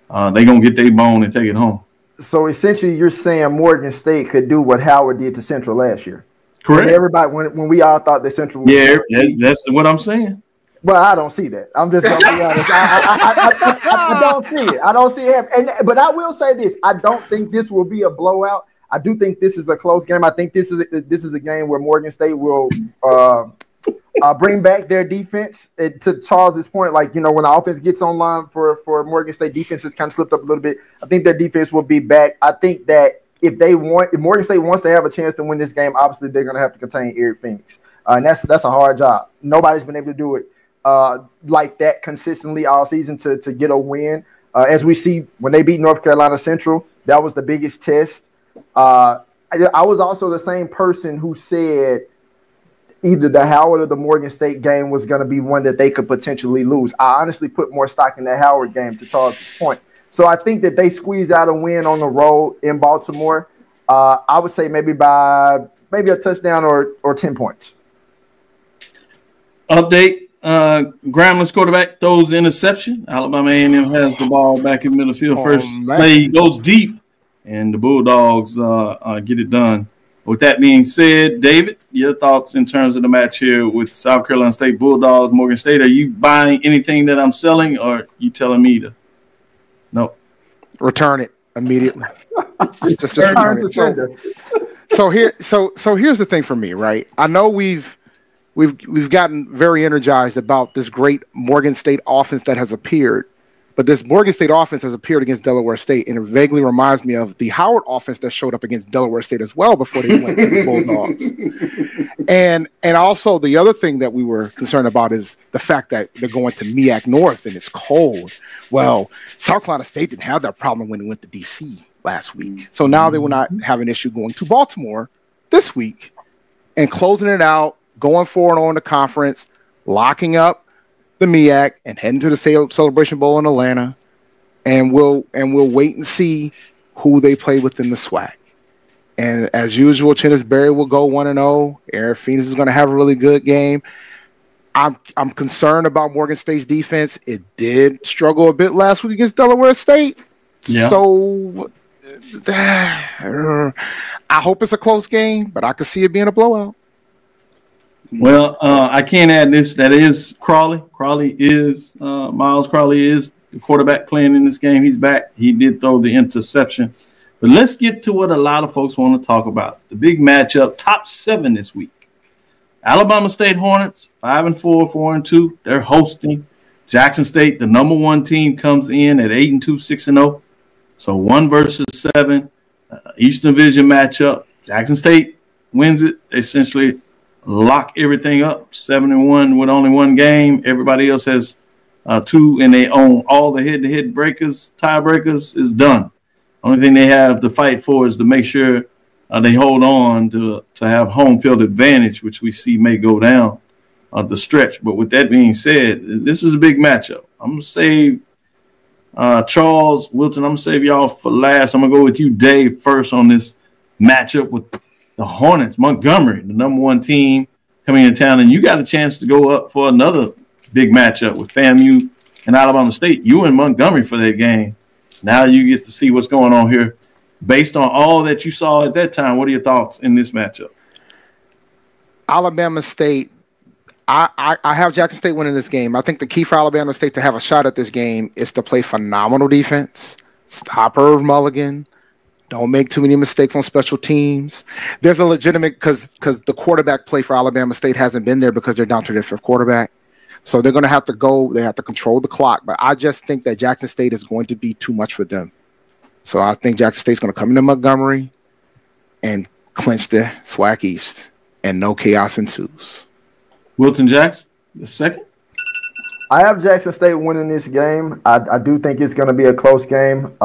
Speaker 2: they're going to get their bone and take it home?
Speaker 5: So essentially, you're saying Morgan State could do what Howard did to Central last year.
Speaker 2: Correct.
Speaker 5: When we all thought that Central was
Speaker 2: that's what I'm saying.
Speaker 5: Well, I don't see that. I'm just gonna be honest. I don't see it. I don't see it. But I will say this: I don't think this will be a blowout. I do think this is a close game. I think this is a game where Morgan State will bring back their defense. To Charles's point, like, when the offense gets online for Morgan State, defense has kind of slipped up a little bit. I think their defense will be back. I think that if Morgan State wants to have a chance to win this game, obviously they're going to have to contain Eric Phoenix, and that's a hard job. Nobody's been able to do it like that consistently all season to get a win. As we see when they beat North Carolina Central, that was the biggest test. I was also the same person who said either the Howard or the Morgan State game was going to be one that they could potentially lose. I honestly put more stock in the Howard game, to Charles's point. So I think that they squeeze out a win on the road in Baltimore. I would say maybe by a touchdown or 10 points.
Speaker 2: Update: Gramblin's quarterback throws the interception. Alabama A&M has the ball back in middle field. First play goes deep, and the Bulldogs get it done. With that being said, David, your thoughts in terms of the match here with South Carolina State Bulldogs, Morgan State? Are you buying anything that I'm selling, or are you telling me to? No.
Speaker 4: Return it immediately. just return it. So here's the thing for me, right? I know we've gotten very energized about this great Morgan State offense that has appeared, but this Morgan State offense has appeared against Delaware State, and it vaguely reminds me of the Howard offense that showed up against Delaware State as well before they went to the Bulldogs. And also the other thing that we were concerned about is the fact that they're going to MEAC North and it's cold. Well, South Carolina State didn't have that problem when they went to DC last week. So now they will not have an issue going to Baltimore this week and closing it out, going forward on the conference, locking up the MEAC and heading to the Celebration Bowl in Atlanta. And we'll wait and see who they play within the SWAC. And as usual, Chennis Berry will go 1-0. Eric Phoenix is going to have a really good game. I'm concerned about Morgan State's defense. It did struggle a bit last week against Delaware State. Yeah. So I hope it's a close game, but I could see it being a blowout.
Speaker 2: Well, I can't add this. That is Crawley. Miles Crawley is the quarterback playing in this game. He's back. He did throw the interception. But let's get to what a lot of folks want to talk about. The big matchup, top 7 this week. Alabama State Hornets, 5-4, 4-2. They're hosting Jackson State. The number 1 team comes in at 8-2, 6-0. So 1 versus 7. Eastern Division matchup. Jackson State wins it. Essentially lock everything up. 7-1 with only 1 game. Everybody else has 2, and they own all the head-to-head tiebreakers is done. Only thing they have to fight for is to make sure they hold on to have home field advantage, which we see may go down the stretch. But with that being said, this is a big matchup. I'm going to save Charles, Wilton, I'm going to save y'all for last. I'm going to go with you, Dave, first on this matchup with the Hornets, Montgomery, the number 1 team coming into town. And you got a chance to go up for another big matchup with FAMU and Alabama State. You and Montgomery for that game. Now you get to see what's going on here. Based on all that you saw at that time, what are your thoughts in this matchup?
Speaker 4: Alabama State, I have Jackson State winning this game. I think the key for Alabama State to have a shot at this game is to play phenomenal defense, stop Irv Mulligan, don't make too many mistakes on special teams. There's a legitimate, because the quarterback play for Alabama State hasn't been there because they're down to their 5th quarterback. So they're going to have to go. They have to control the clock. But I just think that Jackson State is going to be too much for them. So I think Jackson State's going to come into Montgomery and clinch the SWAC East, and no chaos ensues.
Speaker 2: Wilton Jackson, the second.
Speaker 5: I have Jackson State winning this game. I do think it's going to be a close game.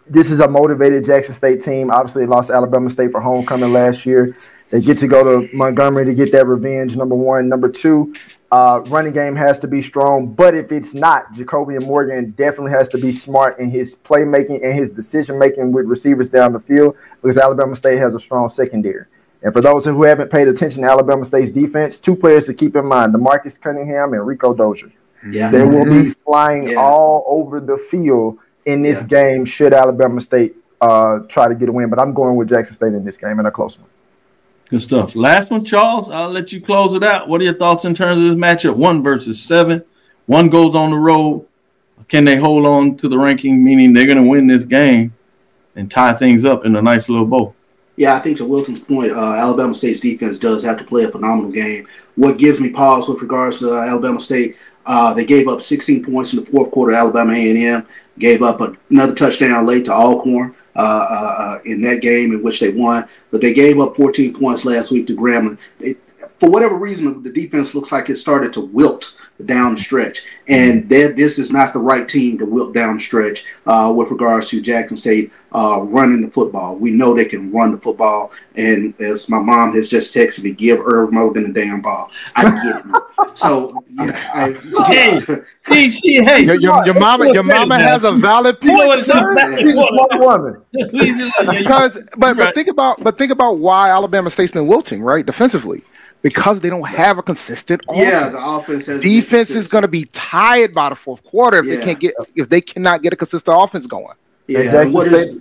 Speaker 5: This is a motivated Jackson State team. Obviously, they lost to Alabama State for homecoming last year. They get to go to Montgomery to get that revenge, number 1. Number 2, running game has to be strong. But if it's not, Jacoby Morgan definitely has to be smart in his playmaking and his decision-making with receivers down the field, because Alabama State has a strong secondary. And for those who haven't paid attention to Alabama State's defense, 2 players to keep in mind: DeMarcus Cunningham and Rico Dozier.
Speaker 3: Yeah.
Speaker 5: They will be flying all over the field in this game should Alabama State try to get a win. But I'm going with Jackson State in this game in a close one.
Speaker 2: Good stuff. Last one, Charles. I'll let you close it out. What are your thoughts in terms of this matchup? 1 versus 7. One goes on the road. Can they hold on to the ranking, meaning they're going to win this game and tie things up in a nice little bow?
Speaker 3: Yeah, I think to Wilton's point, Alabama State's defense does have to play a phenomenal game. What gives me pause with regards to Alabama State, they gave up 16 points in the fourth quarter. Alabama A&M gave up another touchdown late to Alcorn in that game in which they won. But they gave up 14 points last week to Grambling. For whatever reason, the defense looks like it started to wilt down the stretch. And this is not the right team to wilt down the stretch with regards to Jackson State running the football. We know they can run the football. And as my mom has just texted me, give Irv Mulligan the damn ball. I get it. So,
Speaker 4: your mama has a valid point, sir.
Speaker 5: She's a smart woman.
Speaker 4: But think about why Alabama State's been wilting, right? Defensively. Because they don't have a consistent offense.
Speaker 3: Yeah, the offense has
Speaker 4: defense is going to be tired by the fourth quarter if they cannot get a consistent offense going.
Speaker 3: Yeah, what has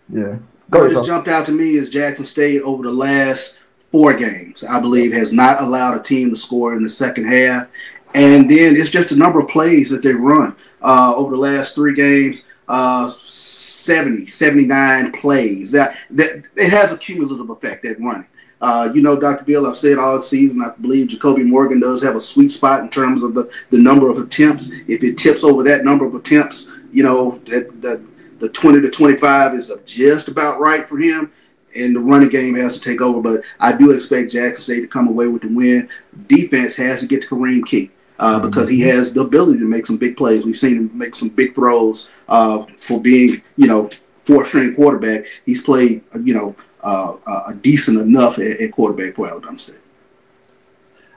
Speaker 3: jumped out to me is Jackson State over the last 4 games, I believe, has not allowed a team to score in the second half. And then it's just a number of plays that they run over the last 3 games. 70, 79 plays. That it has a cumulative effect, that running. Dr. Bill, I've said all season, I believe Jacoby Morgan does have a sweet spot in terms of the number of attempts. If it tips over that number of attempts, the 20 to 25 is just about right for him. And the running game has to take over. But I do expect Jackson State to come away with the win. Defense has to get to Kareem King because he has the ability to make some big plays. We've seen him make some big throws for being, 4th-string quarterback. He's played, a decent enough at quarterback for Alabama State.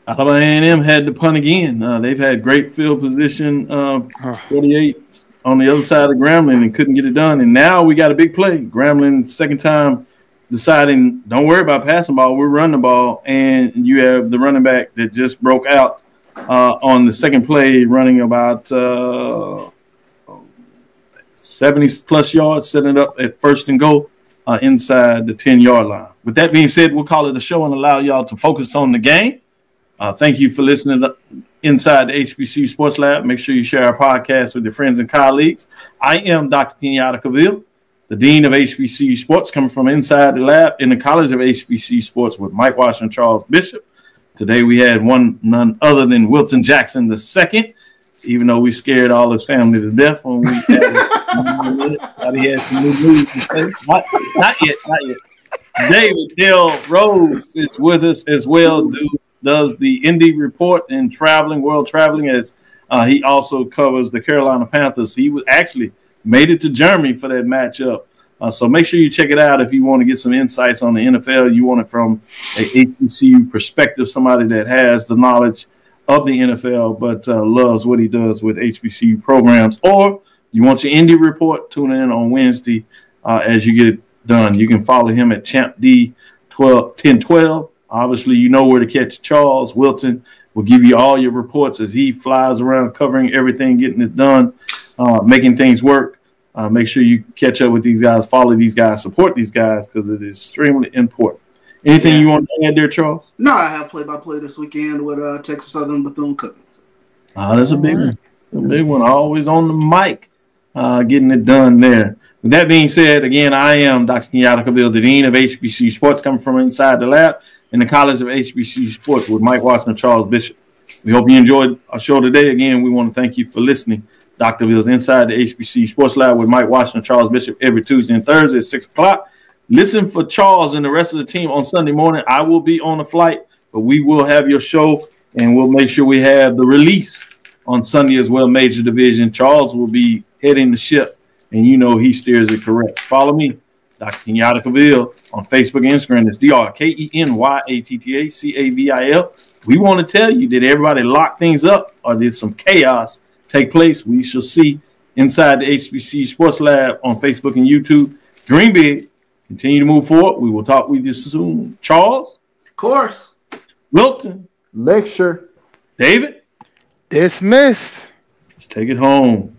Speaker 2: Alabama A&M had to punt again. They've had great field position, 48 on the other side of Grambling, and couldn't get it done. And now we got a big play. Grambling, second time, deciding, don't worry about passing ball, we're running the ball. And you have the running back that just broke out on the second play, running about 70-plus yards, setting it up at 1st and goal. Inside the 10-yard line. With that being said, we'll call it a show and allow y'all to focus on the game. Thank you for listening to Inside the HBCU Sports Lab. Make sure you share our podcast with your friends and colleagues. I am Dr. Kenyatta Cavil, the Dean of HBCU Sports, coming from inside the lab in the College of HBCU Sports with Mike Washington, Charles Bishop. Today we had none other than Wilton Jackson II, even though we scared all his family to death when we thought he had some new news to say. Not yet. David Dale Rhodes is with us as well, does the Indy Report and world traveling, as he also covers the Carolina Panthers. He was actually made it to Germany for that matchup. So make sure you check it out if you want to get some insights on the NFL. You want it from a HBCU perspective, somebody that has the knowledge of the NFL, but loves what he does with HBCU programs. Or you want your Indy Report, tune in on Wednesday as you get it done. You can follow him at ChampD1012. Obviously, you know where to catch Charles. Wilton will give you all your reports as he flies around covering everything, getting it done, making things work. Make sure you catch up with these guys, follow these guys, support these guys, because it is extremely important. Anything you want to add there, Charles?
Speaker 3: No, I have play-by-play this weekend with Texas Southern Bethune-Cookman.
Speaker 2: That's a big one. A big one. Always on the mic, getting it done there. With that being said, again, I am Dr. Kenyatta Cavil, the Dean of HBCU Sports, coming from inside the lab in the College of HBCU Sports with Mike Watson and Charles Bishop. We hope you enjoyed our show today. Again, we want to thank you for listening. Dr. Cavill's Inside the HBCU Sports Lab with Mike Watson and Charles Bishop every Tuesday and Thursday at 6 o'clock. Listen for Charles and the rest of the team on Sunday morning. I will be on a flight, but we will have your show, and we'll make sure we have the release on Sunday as well, Major Division. Charles will be heading the ship, and you know he steers it correct. Follow me, Dr. Kenyatta Cavil, on Facebook and Instagram. It's DrKenyattaCavil. We want to tell you, did everybody lock things up or did some chaos take place? We shall see inside the HBCU Sports Lab on Facebook and YouTube. Dream big. Continue to move forward. We will talk with you soon. Charles?
Speaker 3: Course.
Speaker 2: Wilton.
Speaker 5: Lecture.
Speaker 2: David.
Speaker 4: Dismissed.
Speaker 2: Let's take it home.